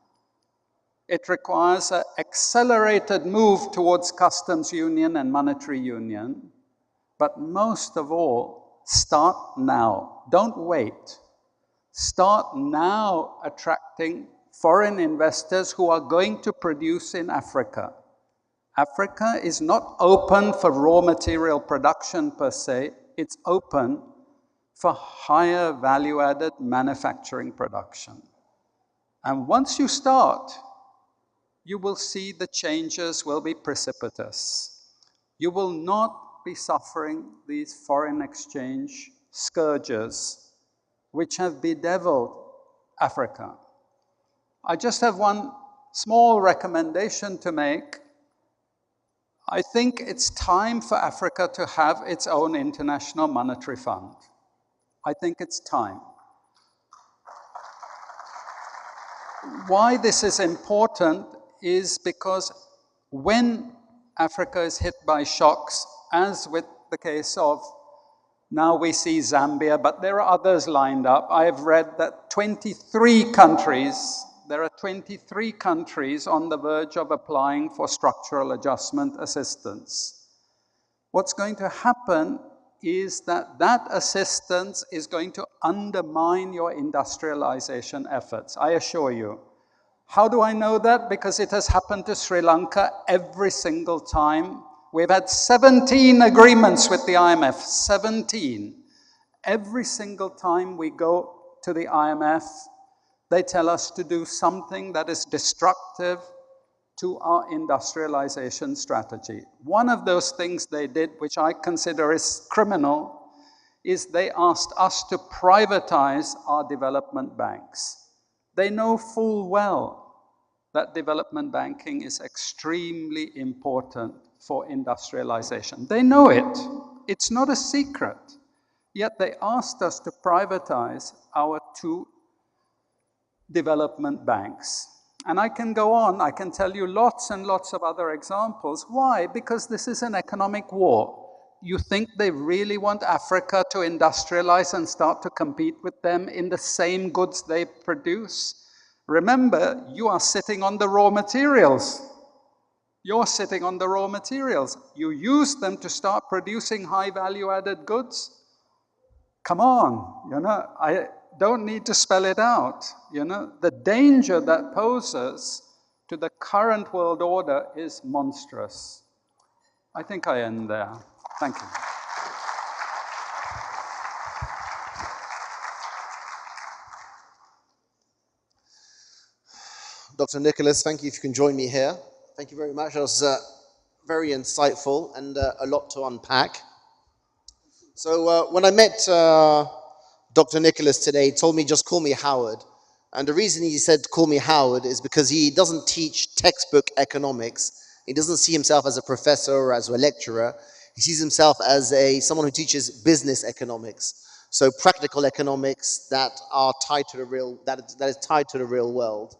It requires an accelerated move towards customs union and monetary union. But most of all, start now. Don't wait. Start now attracting foreign investors who are going to produce in Africa. Africa is not open for raw material production per se, it's open for higher value-added manufacturing production. And once you start, you will see the changes will be precipitous. You will not be suffering these foreign exchange scourges which have bedeviled Africa. I just have one small recommendation to make. I think it's time for Africa to have its own international monetary fund. I think it's time. Why this is important is because when Africa is hit by shocks, as with the case of, now we see Zambia, but there are others lined up. I have read that 23 countries, there are 23 countries on the verge of applying for structural adjustment assistance. What's going to happen is that that assistance is going to undermine your industrialization efforts, I assure you. How do I know that? Because it has happened to Sri Lanka every single time. We've had 17 agreements with the IMF, 17. Every single time we go to the IMF, they tell us to do something that is destructive to our industrialization strategy. One of those things they did, which I consider is criminal, is they asked us to privatize our development banks. They know full well that development banking is extremely important for industrialization. They know it. It's not a secret. Yet they asked us to privatize our 2 development banks. And I can go on, I can tell you lots and lots of other examples. Why? Because this is an economic war. You think they really want Africa to industrialize and start to compete with them in the same goods they produce? Remember, you are sitting on the raw materials. You're sitting on the raw materials. You use them to start producing high value added goods. Come on, I don't need to spell it out. The danger that poses to the current world order is monstrous. I think I end there. Thank you. Dr. Nicholas, thank you if you can join me here. Thank you very much. That was very insightful and a lot to unpack. So when I met Dr. Nicholas today, he told me just call me Howard. And the reason he said call me Howard is because he doesn't teach textbook economics. He doesn't see himself as a professor or as a lecturer. He sees himself as someone who teaches business economics. So practical economics that are tied to the real, that is tied to the real world.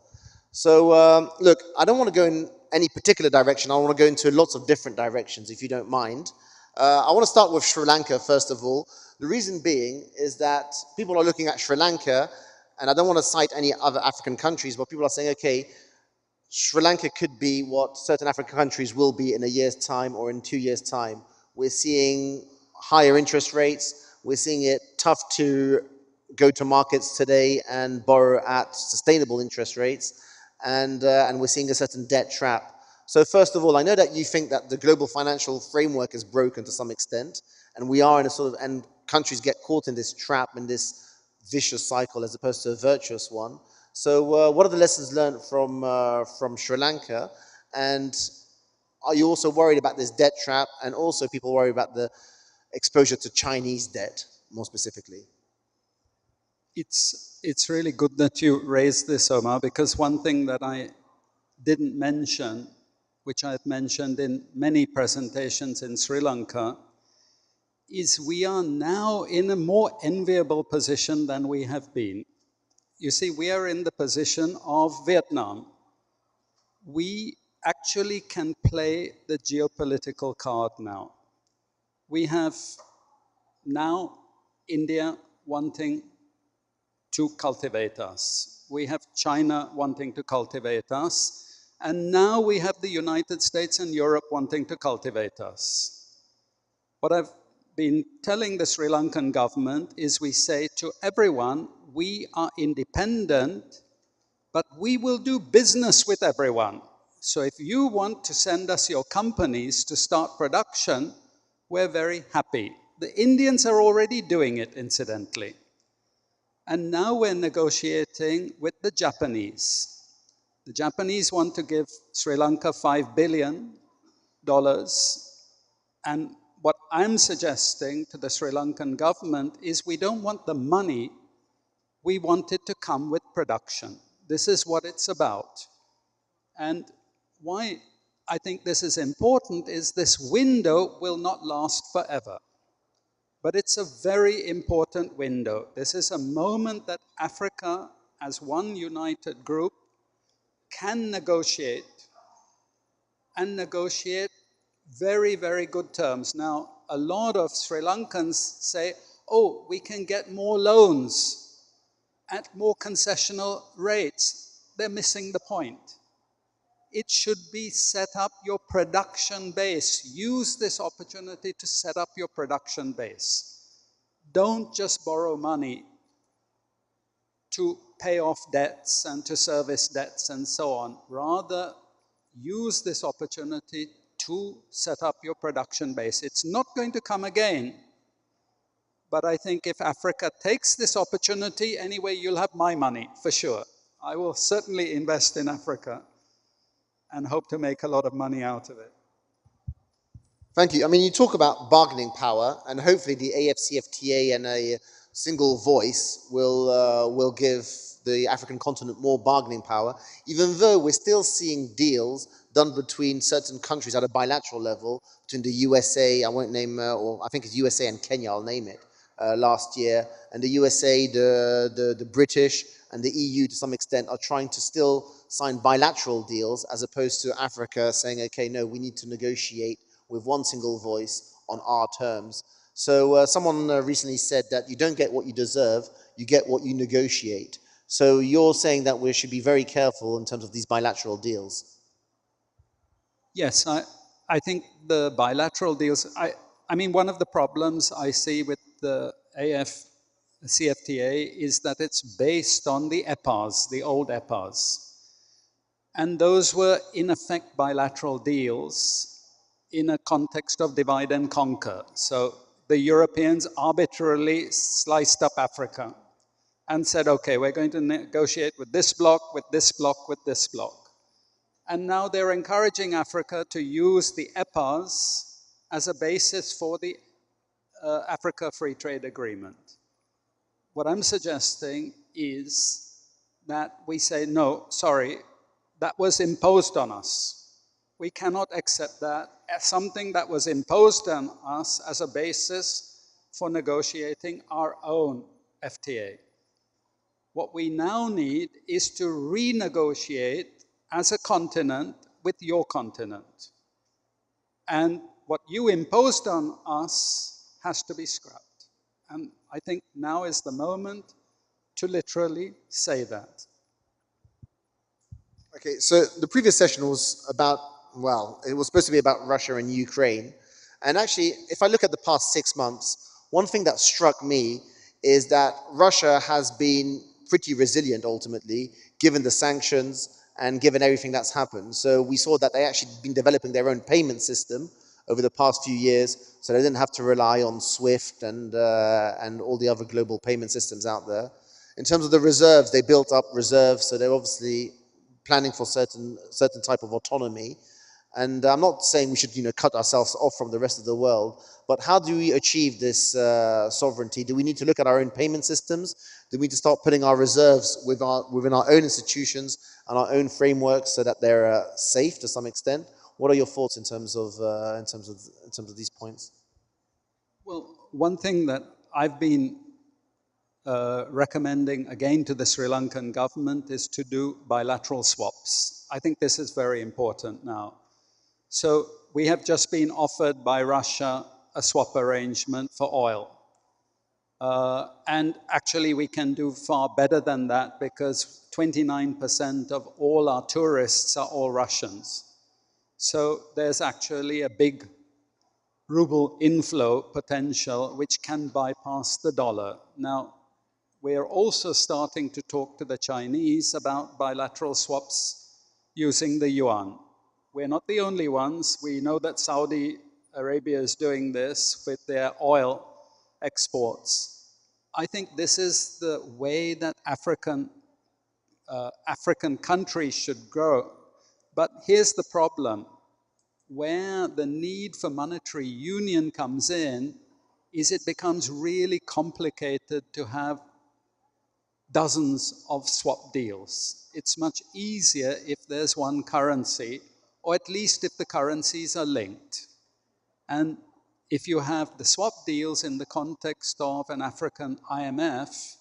So look, I don't want to go in any particular direction. I want to go into lots of different directions, if you don't mind. I want to start with Sri Lanka, first of all. The reason being is that people are looking at Sri Lanka, and I don't want to cite any other African countries, but people are saying, okay, Sri Lanka could be what certain African countries will be in a year's time or in 2 years' time. We're seeing higher interest rates. We're seeing it tough to go to markets today and borrow at sustainable interest rates. And we're seeing a certain debt trap. So first of all, I know that you think that the global financial framework is broken to some extent, and we are in a sort of, and countries get caught in this trap, in this vicious cycle as opposed to a virtuous one. So what are the lessons learned from Sri Lanka? And are you also worried about this debt trap, and also people worry about the exposure to Chinese debt, more specifically? It's really good that you raised this, Omar, because one thing that I didn't mention, which I've mentioned in many presentations in Sri Lanka, is we are now in a more enviable position than we have been. You see, we are in the position of Vietnam. We actually can play the geopolitical card now. We have now India wanting to cultivate us. We have China wanting to cultivate us. And now we have the United States and Europe wanting to cultivate us. What I've been telling the Sri Lankan government is we say to everyone, we are independent, but we will do business with everyone. So if you want to send us your companies to start production, we're very happy. The Indians are already doing it, incidentally. And now we're negotiating with the Japanese. The Japanese want to give Sri Lanka $5 billion. And what I'm suggesting to the Sri Lankan government is we don't want the money, we want it to come with production. This is what it's about. And why I think this is important is this window will not last forever. But it's a very important window. This is a moment that Africa, as one united group, can negotiate, and negotiate very, very good terms. Now, a lot of Sri Lankans say, oh, we can get more loans at more concessional rates. They're missing the point. It should be set up your production base. Use this opportunity to set up your production base. Don't just borrow money to pay off debts and to service debts and so on. Rather, use this opportunity to set up your production base. It's not going to come again. But I think if Africa takes this opportunity, anyway, you'll have my money, for sure. I will certainly invest in Africa and hope to make a lot of money out of it. Thank you. I mean, you talk about bargaining power, and hopefully the AFCFTA and a single voice will give the African continent more bargaining power, even though we're still seeing deals done between certain countries at a bilateral level, between the USA, I won't name, or I think it's USA and Kenya, I'll name it, last year, and the USA, the British, and the EU to some extent are trying to still sign bilateral deals as opposed to Africa saying, okay, no, we need to negotiate with one single voice on our terms. So someone recently said that you don't get what you deserve, you get what you negotiate. So you're saying that we should be very careful in terms of these bilateral deals. Yes, I think the bilateral deals, I mean, one of the problems I see with the CFTA is that it's based on the EPAs, the old EPAs. And those were, in effect, bilateral deals in a context of divide and conquer. So the Europeans arbitrarily sliced up Africa and said, okay, we're going to negotiate with this bloc, with this bloc, with this bloc. And now they're encouraging Africa to use the EPAs as a basis for the Africa Free Trade Agreement. What I'm suggesting is that we say, no, sorry, that was imposed on us. We cannot accept that as something that was imposed on us as a basis for negotiating our own FTA. What we now need is to renegotiate as a continent with your continent. And what you imposed on us has to be scrapped. And I think now is the moment to literally say that. Okay, so the previous session was about, well, it was supposed to be about Russia and Ukraine. And actually, if I look at the past 6 months, one thing that struck me is that Russia has been pretty resilient ultimately, given the sanctions and given everything that's happened. So we saw that they actually been developing their own payment system over the past few years, so they didn't have to rely on SWIFT and all the other global payment systems out there. In terms of the reserves, they built up reserves, so they're obviously planning for certain type of autonomy. And I'm not saying we should, cut ourselves off from the rest of the world, but how do we achieve this sovereignty? Do we need to look at our own payment systems? Do we need to start putting our reserves within our own institutions and our own frameworks so that they're safe to some extent? What are your thoughts in terms of these points? Well, one thing that I've been recommending again to the Sri Lankan government is to do bilateral swaps. I think this is very important now. So we have just been offered by Russia a swap arrangement for oil. And actually we can do far better than that because 29% of all our tourists are all Russians. So there's actually a big ruble inflow potential which can bypass the dollar. Now, we're also starting to talk to the Chinese about bilateral swaps using the yuan. We're not the only ones. We know that Saudi Arabia is doing this with their oil exports. I think this is the way that African countries should grow. But here's the problem. Where the need for monetary union comes in is it becomes really complicated to have dozens of swap deals. It's much easier if there's one currency, or at least if the currencies are linked. And if you have the swap deals in the context of an African IMF,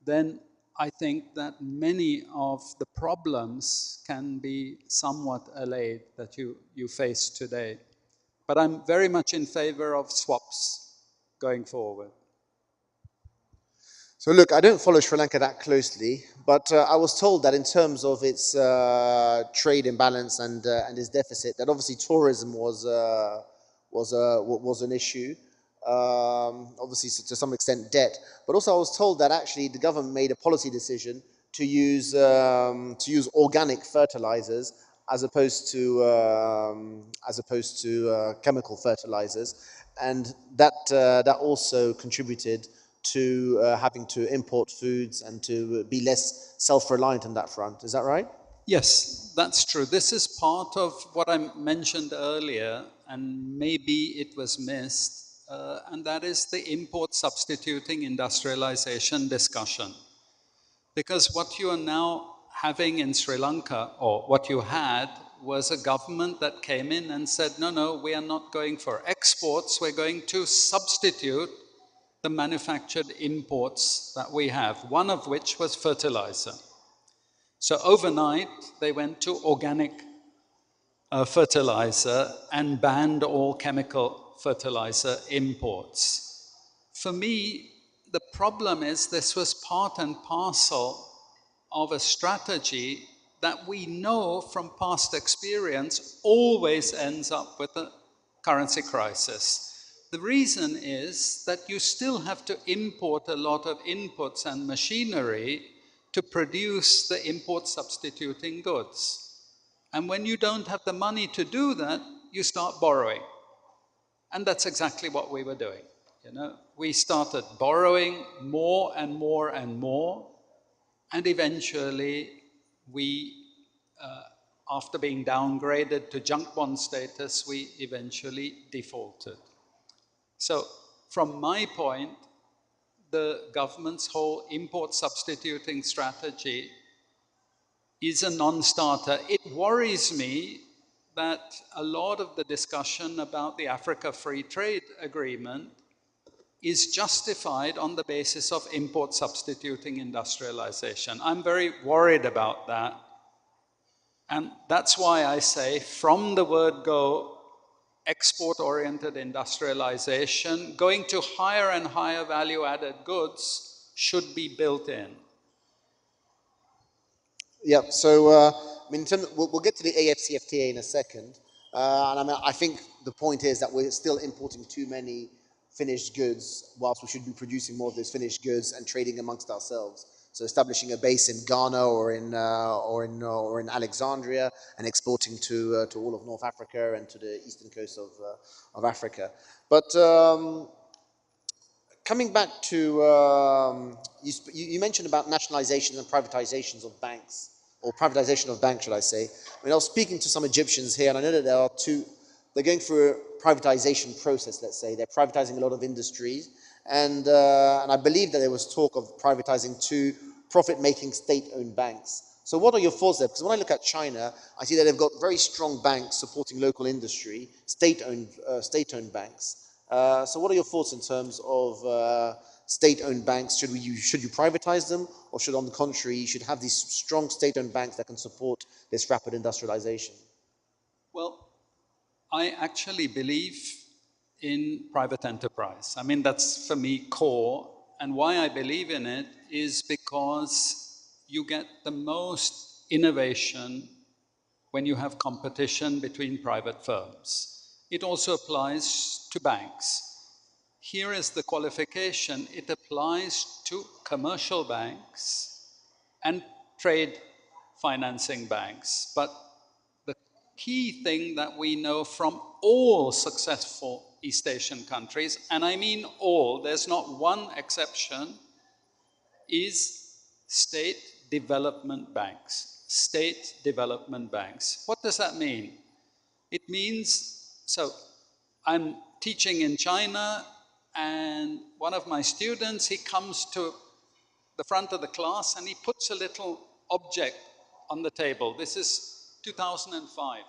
then I think that many of the problems can be somewhat allayed that you face today. But I'm very much in favor of swaps going forward. So look, I don't follow Sri Lanka that closely, but I was told that in terms of its trade imbalance and its deficit, that obviously tourism was an issue. Obviously, to some extent, debt. But also, I was told that actually the government made a policy decision to use organic fertilizers as opposed to chemical fertilizers, and that also contributed to having to import foods and to be less self-reliant on that front. Is that right? Yes, that's true. This is part of what I mentioned earlier, and maybe it was missed, and that is the import substituting industrialization discussion. Because what you are now having in Sri Lanka, or what you had, was a government that came in and said, no, we are not going for exports, we're going to substitute the manufactured imports that we have, one of which was fertilizer. So overnight, they went to organic fertilizer and banned all chemical fertilizer imports. For me, the problem is this was part and parcel of a strategy that we know from past experience always ends up with a currency crisis. The reason is that you still have to import a lot of inputs and machinery to produce the import substituting goods. And when you don't have the money to do that, you start borrowing. And that's exactly what we were doing. You know, we started borrowing more and more and more, and eventually we, after being downgraded to junk bond status, we eventually defaulted. So from my point, the government's whole import substituting strategy is a non-starter. It worries me that a lot of the discussion about the Africa Free Trade Agreement is justified on the basis of import substituting industrialization. I'm very worried about that. And that's why I say from the word go, export-oriented industrialization, going to higher and higher value-added goods should be built in. Yeah, so I mean, we'll get to the AFCFTA in a second. And I mean, I think the point is that we're still importing too many finished goods, whilst we should be producing more of those finished goods and trading amongst ourselves. So establishing a base in Ghana or in Alexandria and exporting to all of North Africa and to the eastern coast of Africa. But coming back to, you mentioned about nationalizations and privatizations of banks, or privatization of banks, should I say. I mean, I was speaking to some Egyptians here, and I know that they're going through a privatization process, let's say. They're privatizing a lot of industries, and I believe that there was talk of privatizing 2 profit-making state-owned banks. So what are your thoughts there? Because when I look at China, I see that they've got very strong banks supporting local industry, state-owned banks. So what are your thoughts in terms of state-owned banks? Should you privatize them, or should, on the contrary, you should have these strong state-owned banks that can support this rapid industrialization? Well, I actually believe in private enterprise. I mean, that's for me core. And why I believe in it is because you get the most innovation when you have competition between private firms. It also applies to banks. Here is the qualification. It applies to commercial banks and trade financing banks. But the key thing that we know from all successful East Asian countries, and I mean all, there's not one exception, is state development banks. State development banks. What does that mean? It means, so I'm teaching in China, and one of my students, he comes to the front of the class and he puts a little object on the table. This is 2005.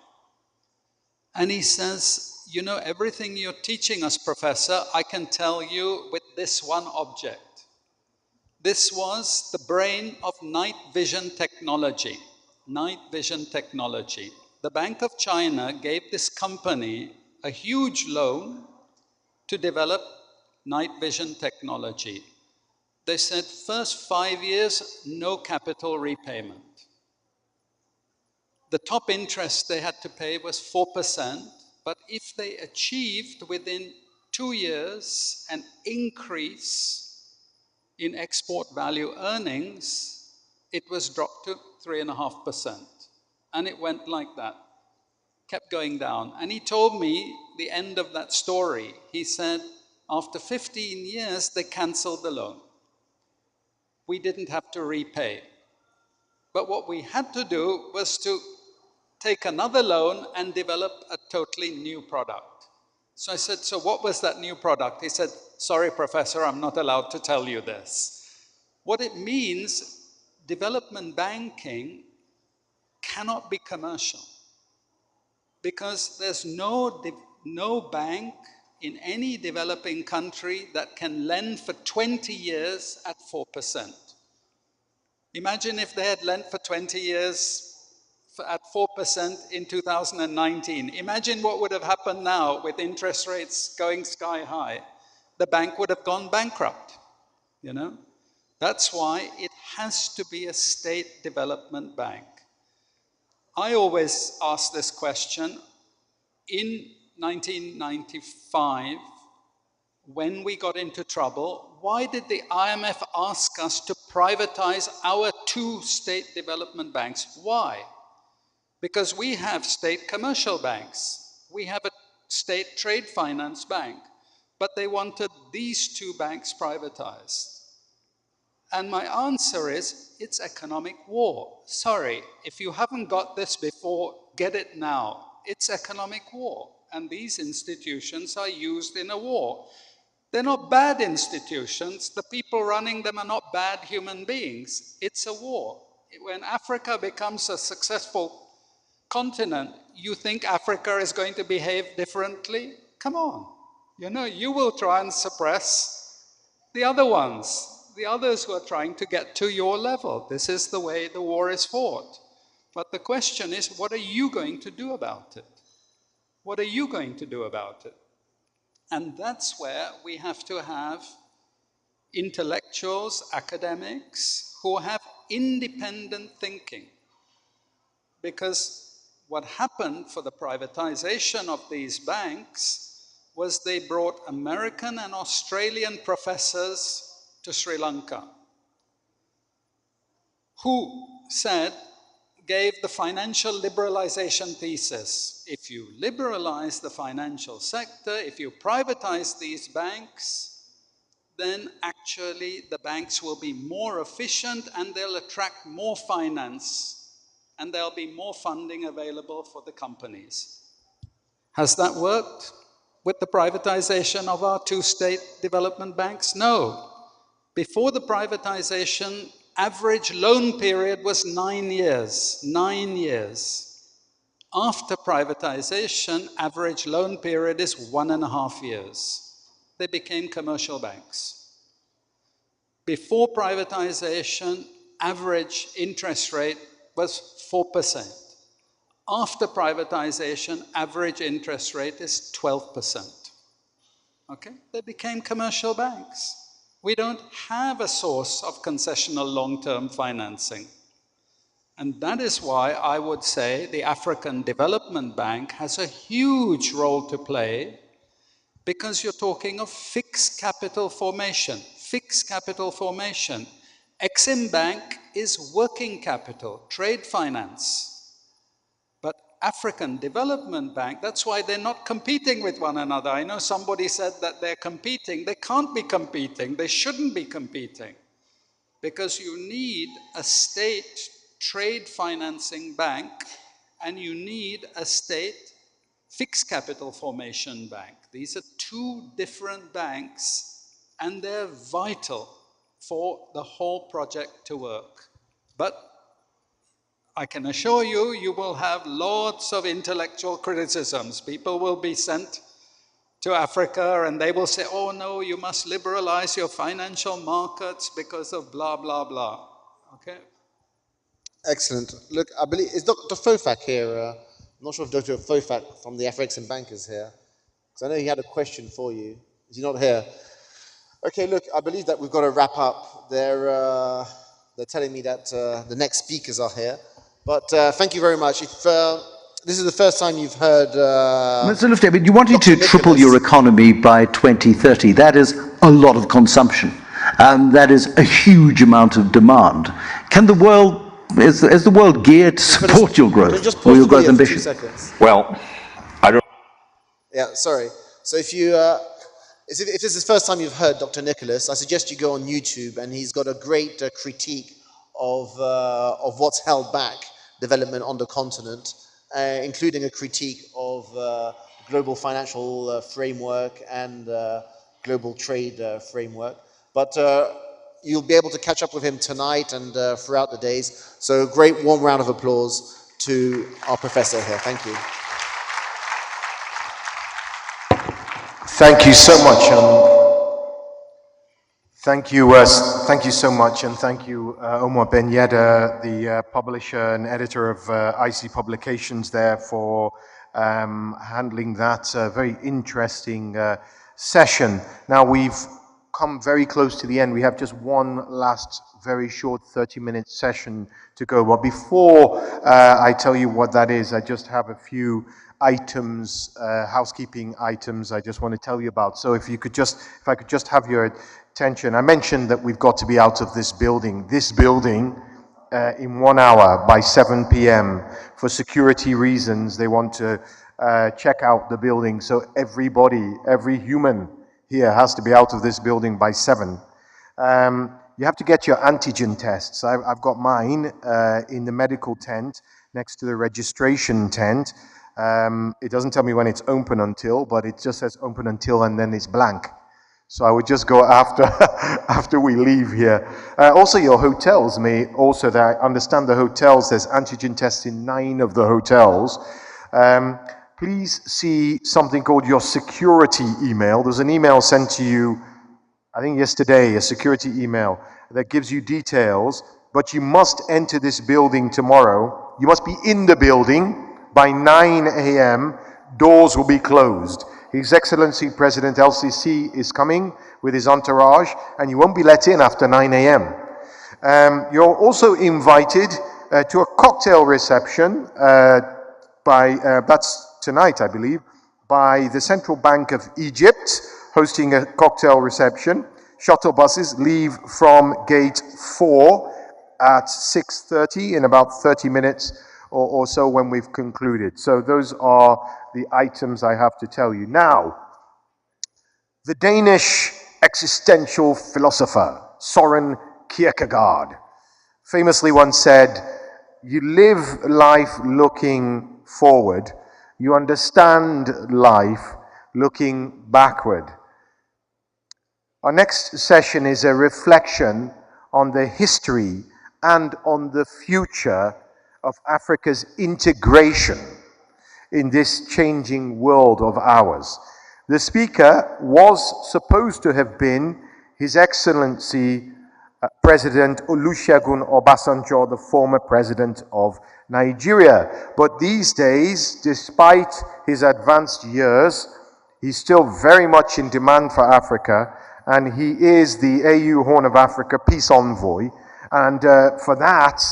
And he says, you know, everything you're teaching us, Professor, I can tell you with this one object. This was the brain of night vision technology. Night vision technology. The Bank of China gave this company a huge loan to develop night vision technology. They said first 5 years, no capital repayment. The top interest they had to pay was 4%, but if they achieved within 2 years an increase in export value earnings, it was dropped to 3.5%. And it went like that, kept going down. And he told me the end of that story. He said, after 15 years, they canceled the loan. We didn't have to repay. But what we had to do was to take another loan and develop a totally new product. So I said, so what was that new product? He said, sorry, Professor, I'm not allowed to tell you this. What it means, development banking cannot be commercial because there's no bank in any developing country that can lend for 20 years at 4%. Imagine if they had lent for 20 years at 4% in 2019. Imagine what would have happened now with interest rates going sky high. The bank would have gone bankrupt, you know? That's why it has to be a state development bank. I always ask this question. In 1995, when we got into trouble, why did the IMF ask us to privatize our 2 state development banks? Why? Because we have state commercial banks. We have a state trade finance bank. But they wanted these 2 banks privatized. And my answer is, it's economic war. Sorry, if you haven't got this before, get it now. It's economic war. And these institutions are used in a war. They're not bad institutions. The people running them are not bad human beings. It's a war. When Africa becomes a successful continent, you think Africa is going to behave differently? Come on. You know, you will try and suppress the other ones, the others who are trying to get to your level. This is the way the war is fought. But the question is, what are you going to do about it? What are you going to do about it? And that's where we have to have intellectuals, academics, who have independent thinking. Because what happened for the privatization of these banks was they brought American and Australian professors to Sri Lanka, who gave the financial liberalization thesis. If you liberalize the financial sector, if you privatize these banks, then actually the banks will be more efficient and they'll attract more finance and there'll be more funding available for the companies. Has that worked with the privatization of our 2 state development banks? No. Before the privatization, average loan period was 9 years. 9 years. After privatization, average loan period is 1.5 years. They became commercial banks. Before privatization, average interest rate was 4%. After privatization, average interest rate is 12%. Okay? They became commercial banks. We don't have a source of concessional long-term financing. And that is why I would say the African Development Bank has a huge role to play, because you're talking of fixed capital formation. Fixed capital formation. Eximbank is working capital, trade finance. But African Development Bank, that's why they're not competing with one another. I know somebody said that they're competing. They can't be competing. They shouldn't be competing. Because you need a state trade financing bank and you need a state fixed capital formation bank. These are 2 different banks and they're vital for the whole project to work. But I can assure you, you will have lots of intellectual criticisms. People will be sent to Africa and they will say, oh no, you must liberalize your financial markets because of blah, blah, blah. Okay? Excellent. Look, I believe, is Dr. Fofak here? I'm not sure if Dr. Fofak from the Afreximbank is here, because I know he had a question for you. Is he not here? Okay, look, I believe that we've got to wrap up. They're telling me that the next speakers are here. But thank you very much. If this is the first time you've heard... Mr. Lufti, you wanted to triple your economy by 2030. That is a lot of consumption. That is a huge amount of demand. Can the world... Is the world geared to support your growth or your growth ambition? Well, I don't... Yeah, sorry. So if you... if this is the first time you've heard Dr. Nicholas, I suggest you go on YouTube, and he's got a great critique of what's held back development on the continent, including a critique of global financial framework and global trade framework. But you'll be able to catch up with him tonight and throughout the days. So a great warm round of applause to our professor here. Thank you. Thank you so much. Thank you so much, and thank you, Omar Ben Yedder, the publisher and editor of IC Publications there, for handling that very interesting session. Now, we've come very close to the end. We have just one last very short 30-minute session to go. But before I tell you what that is, I just have a few items, housekeeping items I just want to tell you about. So if I could just have your attention. I mentioned that we've got to be out of this building. In 1 hour by 7 p.m. For security reasons, they want to check out the building. So everybody, every human here has to be out of this building by 7. You have to get your antigen tests. I've got mine in the medical tent next to the registration tent. It doesn't tell me when it's open until, but it just says open until and then it's blank. So I would just go after after we leave here. Also, your hotels may also, I understand the hotels, there's antigen tests in 9 of the hotels. Please see something called your security email. There's an email sent to you, I think yesterday, a security email that gives you details, but you must enter this building tomorrow. You must be in the building by 9 a.m. Doors will be closed. His Excellency President LCC is coming with his entourage, and you won't be let in after 9 a.m. You're also invited to a cocktail reception that's tonight, I believe, by the Central Bank of Egypt, hosting a cocktail reception. Shuttle buses leave from gate 4 at 6:30 in about 30 minutes or so when we've concluded. So those are the items I have to tell you. Now, the Danish existential philosopher Søren Kierkegaard famously once said, "You live life looking forward, you understand life looking backward." Our next session is a reflection on the history and on the future of Africa's integration in this changing world of ours. The speaker was supposed to have been His Excellency President Olusegun Obasanjo, the former president of Nigeria. But these days, despite his advanced years, he's still very much in demand for Africa, and he is the AU Horn of Africa Peace Envoy. And for that,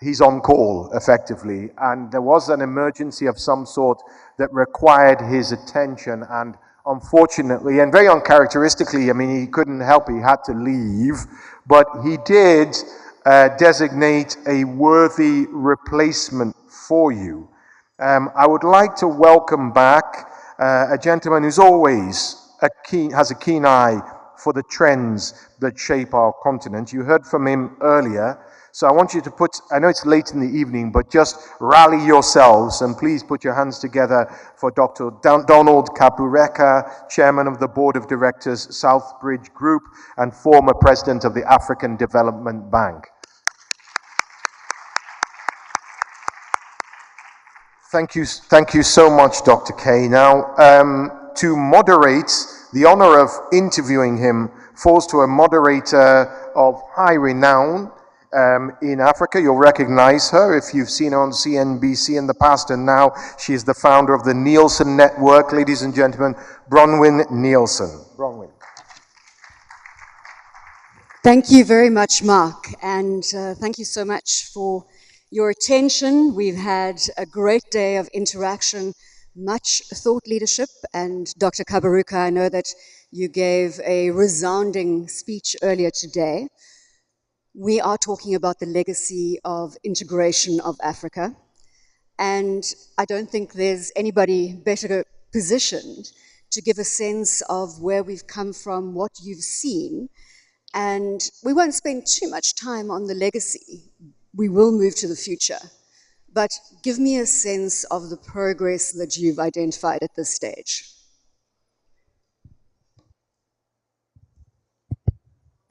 he's on call, effectively. And there was an emergency of some sort that required his attention. And unfortunately, and very uncharacteristically, I mean, he couldn't help it, he had to leave. But he did designate a worthy replacement for you. I would like to welcome back a gentleman who's always has a keen eye for the trends that shape our continent. You heard from him earlier, so I want you to I know it's late in the evening, but just rally yourselves and please put your hands together for Dr. Donald Kabureka, Chairman of the Board of Directors, Southbridge Group, and former President of the African Development Bank. Thank you so much, Dr. K. Now, to moderate, the honor of interviewing him falls to a moderator of high renown in Africa. You'll recognize her if you've seen her on CNBC in the past, and now she is the founder of the Nielsen Network. Ladies and gentlemen, Bronwyn Nielsen. Bronwyn. Thank you very much, Mark, and thank you so much for your attention. We've had a great day of interaction, much thought leadership, and Dr. Kabaruka, I know that you gave a resounding speech earlier today. We are talking about the legacy of integration of Africa, and I don't think there's anybody better positioned to give a sense of where we've come from, what you've seen, and we won't spend too much time on the legacy. We will move to the future. But give me a sense of the progress that you've identified at this stage.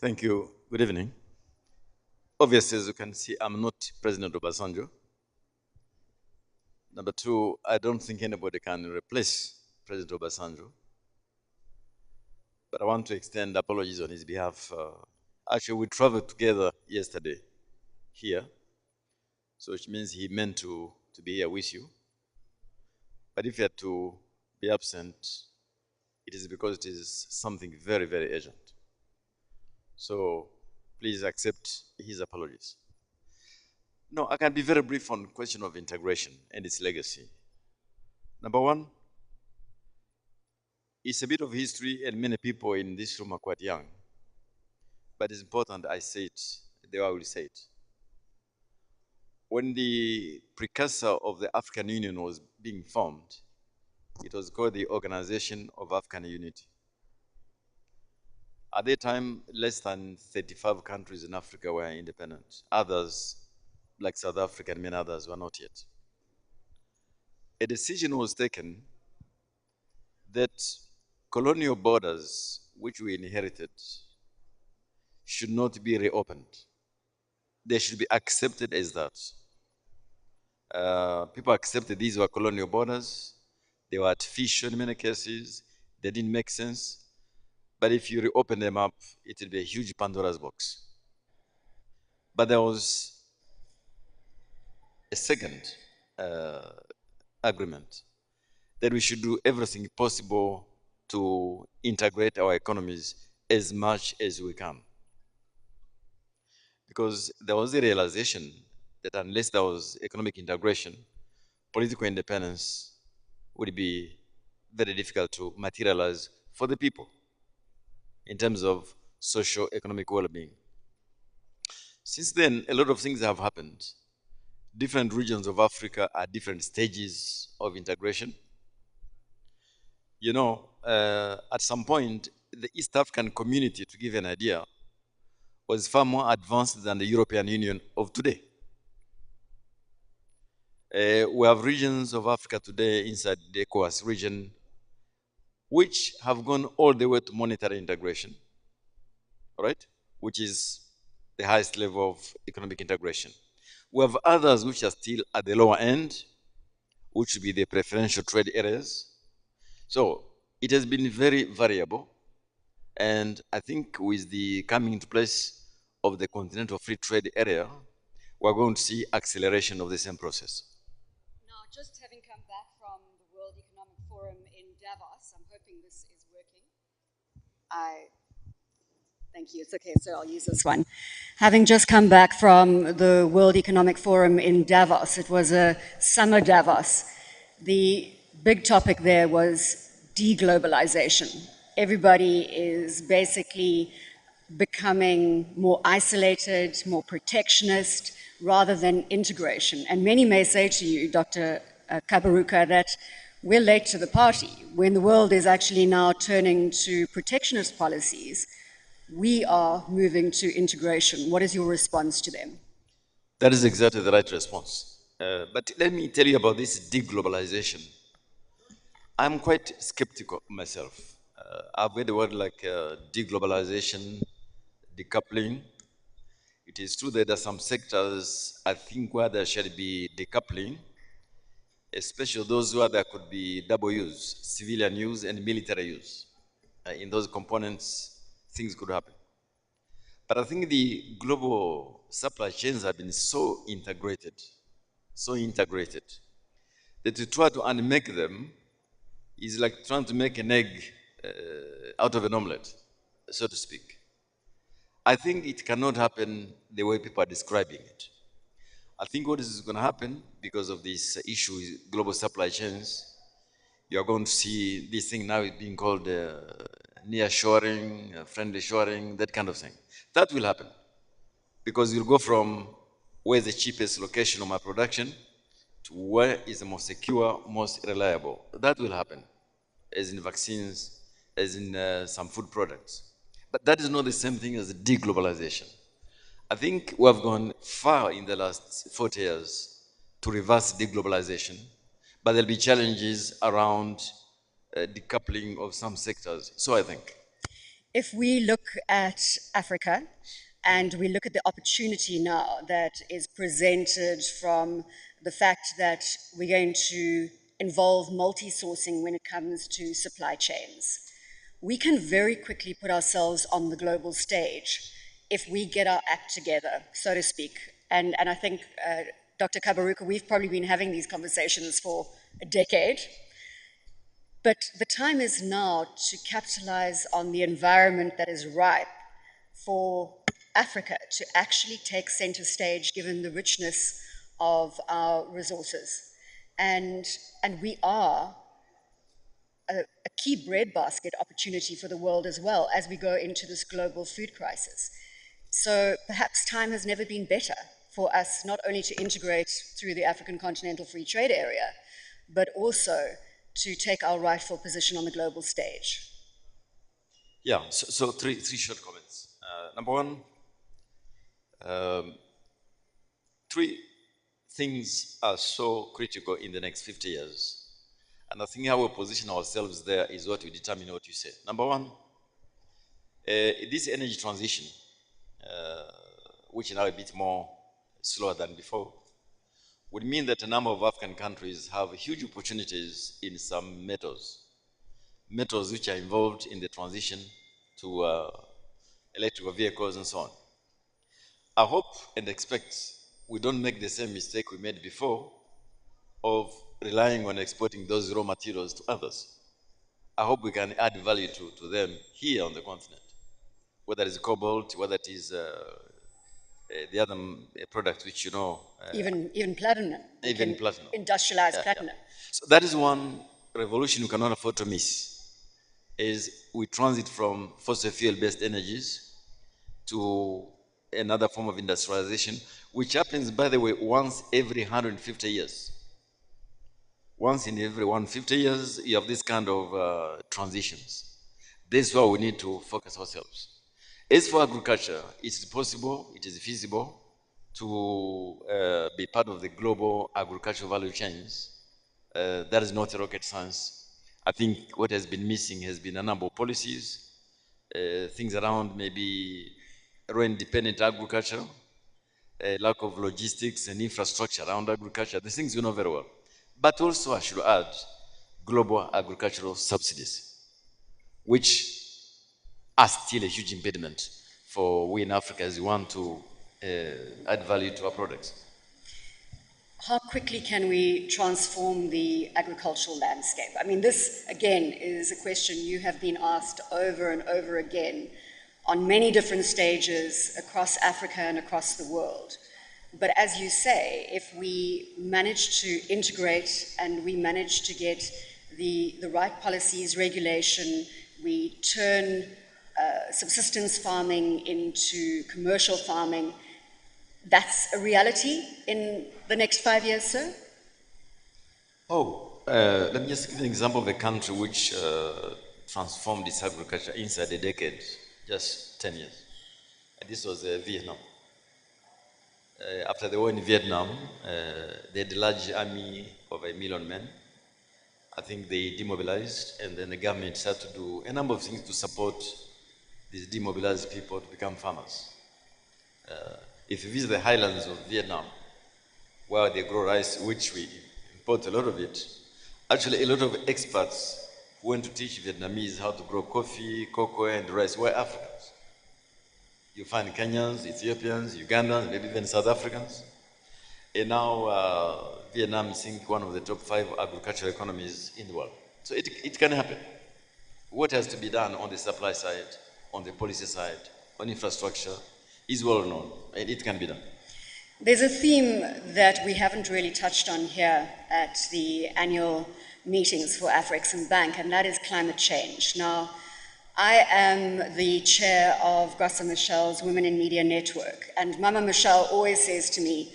Thank you. Good evening. Obviously, as you can see, I'm not President Obasanjo. Number two, I don't think anybody can replace President Obasanjo. But I want to extend apologies on his behalf. Actually, we traveled together yesterday here. So which means he meant to be here with you. But if you had to be absent, it is because it is something very, very urgent. So please accept his apologies. No, I can be very brief on question of integration and its legacy. Number one, it's a bit of history, and many people in this room are quite young. But it's important I say it the way I will say it. When the precursor of the African Union was being formed, it was called the Organization of African Unity. At that time, less than 35 countries in Africa were independent. Others, like South Africa and many others, were not yet. A decision was taken that colonial borders, which we inherited, should not be reopened. They should be accepted as that. People accepted these were colonial borders. They were artificial in many cases. They didn't make sense. But if you reopen them up, it will be a huge Pandora's box. But there was a second agreement that we should do everything possible to integrate our economies as much as we can. Because there was a realization that unless there was economic integration, political independence would be very difficult to materialize for the people in terms of socio-economic well-being. Since then, a lot of things have happened. Different regions of Africa are different stages of integration. You know, at some point, the East African community, to give you an idea, was far more advanced than the European Union of today. We have regions of Africa today inside the ECOWAS region which have gone all the way to monetary integration, right? Which is the highest level of economic integration. We have others which are still at the lower end, which would be the preferential trade areas. So it has been very variable. And I think with the coming into place of the Continental Free Trade Area, we're going to see acceleration of the same process. Now, just having come back from the World Economic Forum in Davos, I'm hoping this is working. Thank you, it's okay, so I'll use this one. Having just come back from the World Economic Forum in Davos, it was a summer Davos. The big topic there was deglobalization. Everybody is basically becoming more isolated, more protectionist, rather than integration. And many may say to you, Dr. Kabaruka, that we're late to the party. When the world is actually now turning to protectionist policies, we are moving to integration. What is your response to them? That is exactly the right response. But let me tell you about this deglobalization. I'm quite skeptical myself. I've heard the word like deglobalization, decoupling. It is true that there are some sectors, I think, where there should be decoupling, especially those where there could be double use, civilian use and military use. In those components, things could happen. But I think the global supply chains have been so integrated, that to try to unmake them is like trying to make an egg out of an omelette, so to speak. I think it cannot happen the way people are describing it. I think what is going to happen because of this issue with global supply chains, you're going to see this thing now being called near-shoring, friendly shoring, that kind of thing. That will happen because you'll go from where's the cheapest location of my production to where is the most secure, most reliable. That will happen, as in vaccines, as in some food products. But that is not the same thing as deglobalization. I think we have gone far in the last 40 years to reverse deglobalization, but there'll be challenges around decoupling of some sectors. So I think. If we look at Africa and we look at the opportunity now that is presented from the fact that we're going to involve multi-sourcing when it comes to supply chains, we can very quickly put ourselves on the global stage if we get our act together, so to speak. And I think, Dr. Kabaruka, we've probably been having these conversations for a decade. But the time is now to capitalize on the environment that is ripe for Africa to actually take center stage given the richness of our resources. And we are a key breadbasket opportunity for the world as well as we go into this global food crisis. So perhaps time has never been better for us not only to integrate through the African Continental Free Trade Area, but also to take our rightful position on the global stage. Yeah, so three short comments. Number one, three things are so critical in the next 50 years. And I think how we position ourselves there is what will determine what you say. Number one, this energy transition, which is now a bit more slower than before, would mean that a number of African countries have huge opportunities in some metals which are involved in the transition to electrical vehicles and so on. I hope and expect we don't make the same mistake we made before of relying on exporting those raw materials to others. I hope we can add value to them here on the continent, whether it's cobalt, whether it is the other products which you know. Even platinum. Even platinum. Industrialized platinum. Yeah. So that is one revolution we cannot afford to miss, is we transit from fossil fuel-based energies to another form of industrialization, which happens, by the way, once every 150 years. Once in every 150 years, you have this kind of transitions. This is why we need to focus ourselves. As for agriculture, it is possible, it is feasible to be part of the global agricultural value chains. That is not rocket science. I think what has been missing has been a number of policies, things around maybe rain-dependent agriculture, lack of logistics and infrastructure around agriculture, the things you know very well. But also, I should add, global agricultural subsidies, which are still a huge impediment for we in Africa as we want to add value to our products. How quickly can we transform the agricultural landscape? I mean, this, again, is a question you have been asked over and over again on many different stages across Africa and across the world. But as you say, if we manage to integrate and we manage to get the right policies, regulation, we turn subsistence farming into commercial farming, that's a reality in the next 5 years, sir? Let me just give an example of a country which transformed its agriculture inside a decade, just 10 years. And this was Vietnam. After the war in Vietnam, they had a large army of 1 million men. I think they demobilized, and then the government started to do a number of things to support these demobilized people to become farmers. If you visit the highlands of Vietnam, where they grow rice, which we import a lot of it, actually a lot of experts who went to teach Vietnamese how to grow coffee, cocoa, and rice were Africans. You find Kenyans, Ethiopians, Ugandans, maybe even South Africans. And now Vietnam is, I think, one of the top 5 agricultural economies in the world. So it can happen. What has to be done on the supply side, on the policy side, on infrastructure, is well known, and it can be done. There's a theme that we haven't really touched on here at the annual meetings for Afreximbank, and that is climate change. Now, I am the chair of Grasa Michel's Women in Media Network, and Mama Michelle always says to me,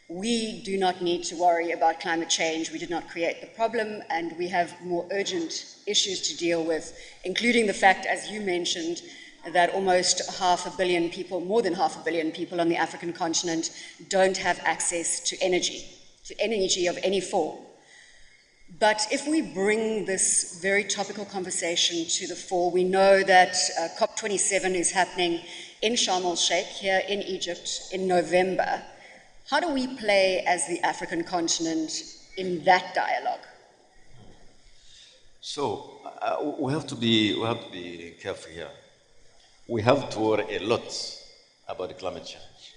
we do not need to worry about climate change, we did not create the problem, and we have more urgent issues to deal with, including the fact, as you mentioned, that almost 500 million people, more than 500 million people on the African continent don't have access to energy of any form. But if we bring this very topical conversation to the fore, we know that COP27 is happening in Sharm el-Sheikh, here in Egypt, in November. How do we play as the African continent in that dialogue? So we have to be careful here. We have to worry a lot about climate change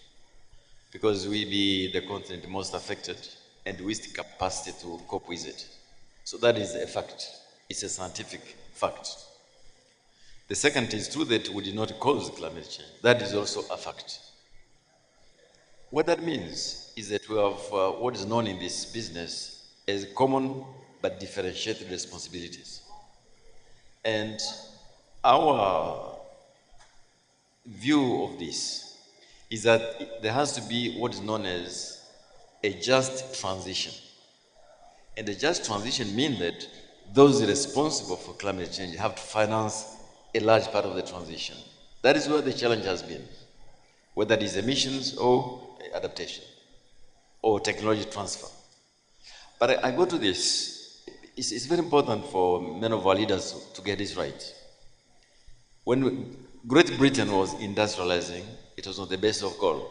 because we be the continent most affected and with the capacity to cope with it. So that is a fact. It's a scientific fact. The second is true that we did not cause climate change. That is also a fact. What that means is that we have what is known in this business as common but differentiated responsibilities. And our view of this is that there has to be what is known as a just transition. And a just transition means that those responsible for climate change have to finance a large part of the transition. That is where the challenge has been, whether it is emissions or adaptation or technology transfer. But I go to this. It's very important for many of our leaders to get this right. When Great Britain was industrializing, it was on the basis of coal.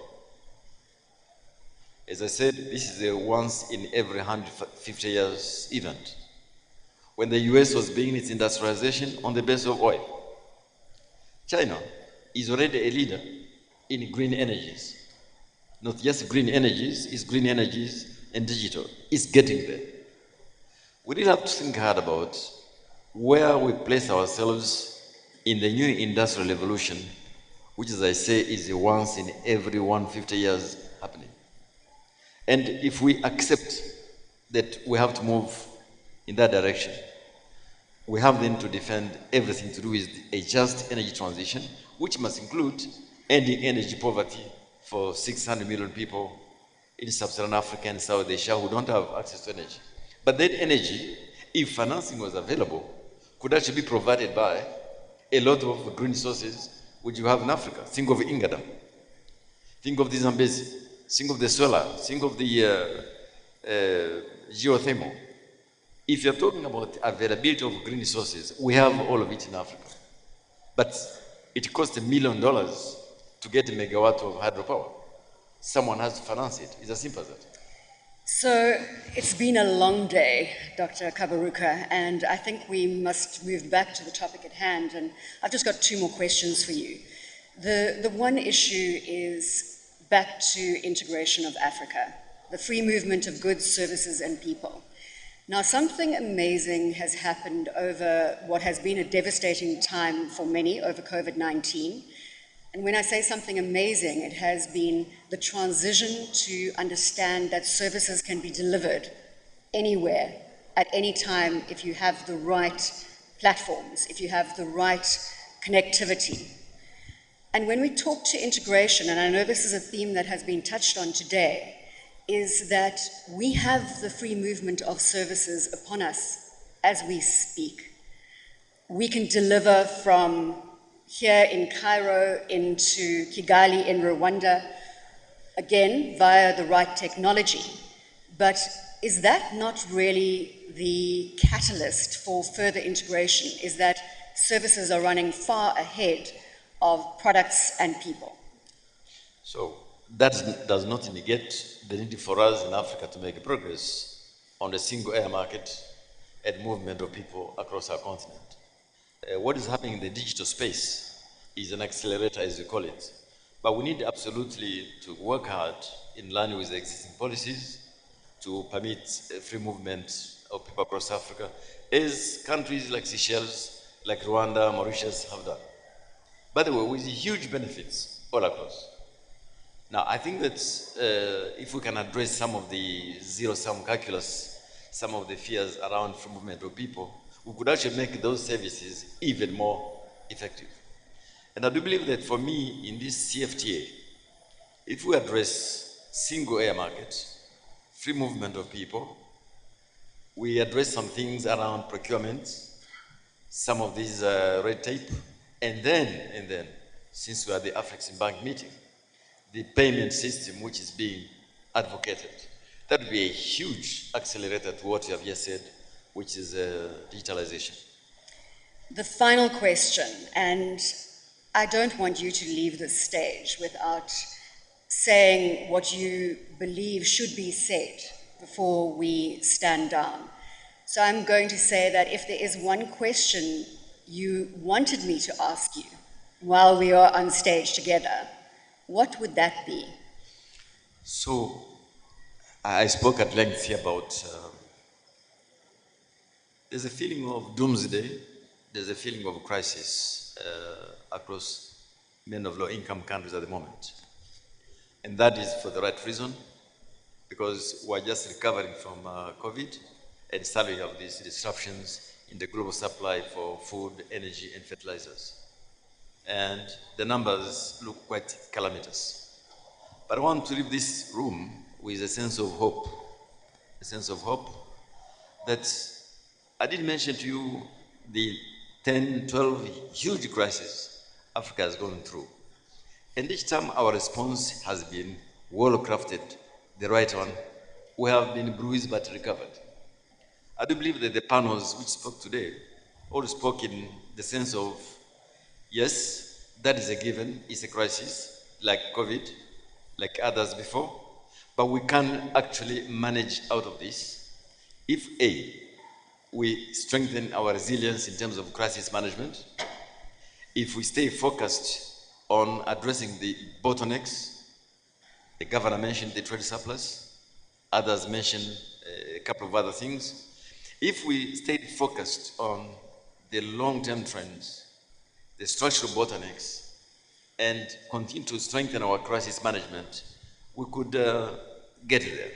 As I said, this is a once in every 150 years event. When the US was beginning its industrialization on the basis of oil. China is already a leader in green energies. Not just green energies, it's green energies and digital. It's getting there. We really have to think hard about where we place ourselves in the new industrial revolution, which, as I say, is a once in every 150 years happening. And if we accept that we have to move in that direction, we have then to defend everything to do with a just energy transition, which must include ending energy poverty for 600 million people in sub-Saharan Africa and South Asia who don't have access to energy. But that energy, if financing was available, could actually be provided by a lot of green sources which you have in Africa. Think of Ingada, think of the Zambezi, think of the solar, think of the geothermal. If you're talking about availability of green resources, we have all of it in Africa. But it costs $1 million to get a megawatt of hydropower. Someone has to finance it. It's as simple as that. So it's been a long day, Dr. Kabaruka, and I think we must move back to the topic at hand. And I've just got two more questions for you. The one issue is back to integration of Africa, the free movement of goods, services, and people. Now, something amazing has happened over what has been a devastating time for many over COVID-19. And when I say something amazing, it has been the transition to understand that services can be delivered anywhere, at any time, if you have the right platforms, if you have the right connectivity. And when we talk to integration, and I know this is a theme that has been touched on today, is that we have the free movement of services upon us as we speak. We can deliver from here in Cairo into Kigali in Rwanda, again, via the right technology. But is that not really the catalyst for further integration? Is that services are running far ahead of products and people? So that does not negate the need for us in Africa to make progress on the single air market and movement of people across our continent. What is happening in the digital space is an accelerator, as you call it. But we need absolutely to work hard in line with the existing policies to permit free movement of people across Africa, as countries like Seychelles, like Rwanda, Mauritius have done. By the way, with huge benefits all across. Now, I think that if we can address some of the zero-sum calculus, some of the fears around free movement of people, we could actually make those services even more effective. And I do believe that for me, in this CFTA, if we address single air market, free movement of people, we address some things around procurement, some of these red tape, and then, since we are at the Afreximbank meeting, the payment system which is being advocated. That would be a huge accelerator to what you have just said, which is digitalization. The final question, and I don't want you to leave this stage without saying what you believe should be said before we stand down. So I'm going to say that if there is one question you wanted me to ask you while we are on stage together, what would that be? So, I spoke at length here about there's a feeling of doomsday, there's a feeling of crisis across many of low-income countries at the moment. And that is for the right reason, because we're just recovering from COVID, and suddenly we have these disruptions in the global supply for food, energy, and fertilizers. And the numbers look quite calamitous. But I want to leave this room with a sense of hope that I did mention to you the 10, 12 huge crises Africa has gone through. And each time our response has been well-crafted, the right one. We have been bruised but recovered. I do believe that the panels which spoke today all spoke in the sense of, yes, that is a given, it's a crisis, like COVID, like others before, but we can actually manage out of this if A, we strengthen our resilience in terms of crisis management, if we stay focused on addressing the bottlenecks. The governor mentioned the trade surplus, others mentioned a couple of other things. If we stayed focused on the long-term trends, the structural bottlenecks, and continue to strengthen our crisis management, we could get there.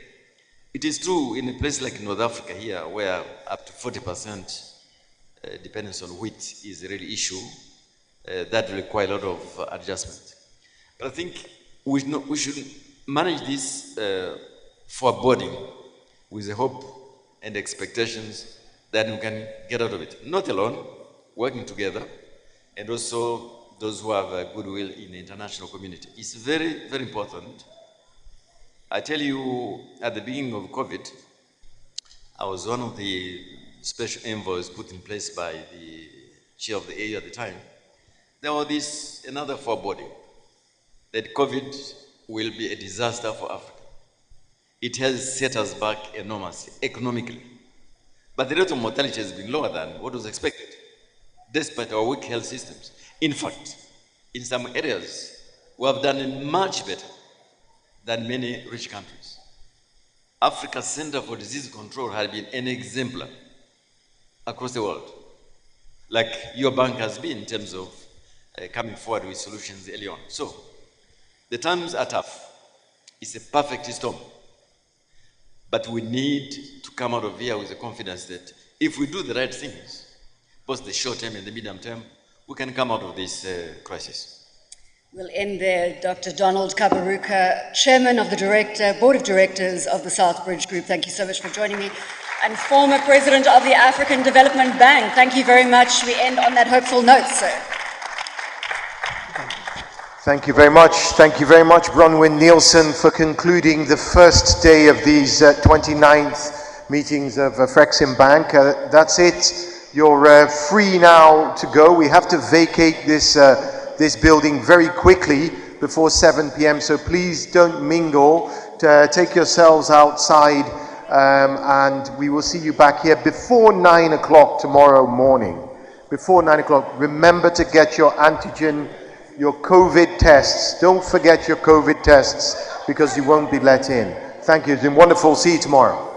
It is true in a place like North Africa here, where up to 40% dependence on wheat is a real issue, that will require a lot of adjustment. But I think we should manage this foreboding with the hope and expectations that we can get out of it. Not alone, working together, and also those who have goodwill in the international community. It's very, very important. I tell you, at the beginning of COVID, I was one of the special envoys put in place by the chair of the AU at the time. There was another foreboding that COVID will be a disaster for Africa. It has set us back enormously, economically. But the rate of mortality has been lower than what was expected, despite our weak health systems. In fact, in some areas, we have done much better than many rich countries. Africa's Center for Disease Control has been an exemplar across the world, like your bank has been in terms of coming forward with solutions early on. So, the times are tough. It's a perfect storm. But we need to come out of here with the confidence that if we do the right things, both the short term and the medium term, we can come out of this crisis. We'll end there. Dr. Donald Kabaruka, Chairman of the Board of Directors of the Southbridge Group. Thank you so much for joining me. And former President of the African Development Bank. Thank you very much. We end on that hopeful note, sir. Thank you very much. Thank you very much, Bronwyn Nielsen, for concluding the first day of these 29th meetings of Afreximbank. That's it. You're free now to go. We have to vacate this building very quickly before 7 p.m. So please don't mingle. Take yourselves outside, and we will see you back here before 9 o'clock tomorrow morning. Before 9 o'clock. Remember to get your antigen, your COVID tests. Don't forget your COVID tests, because you won't be let in. Thank you. It's been wonderful. See you tomorrow.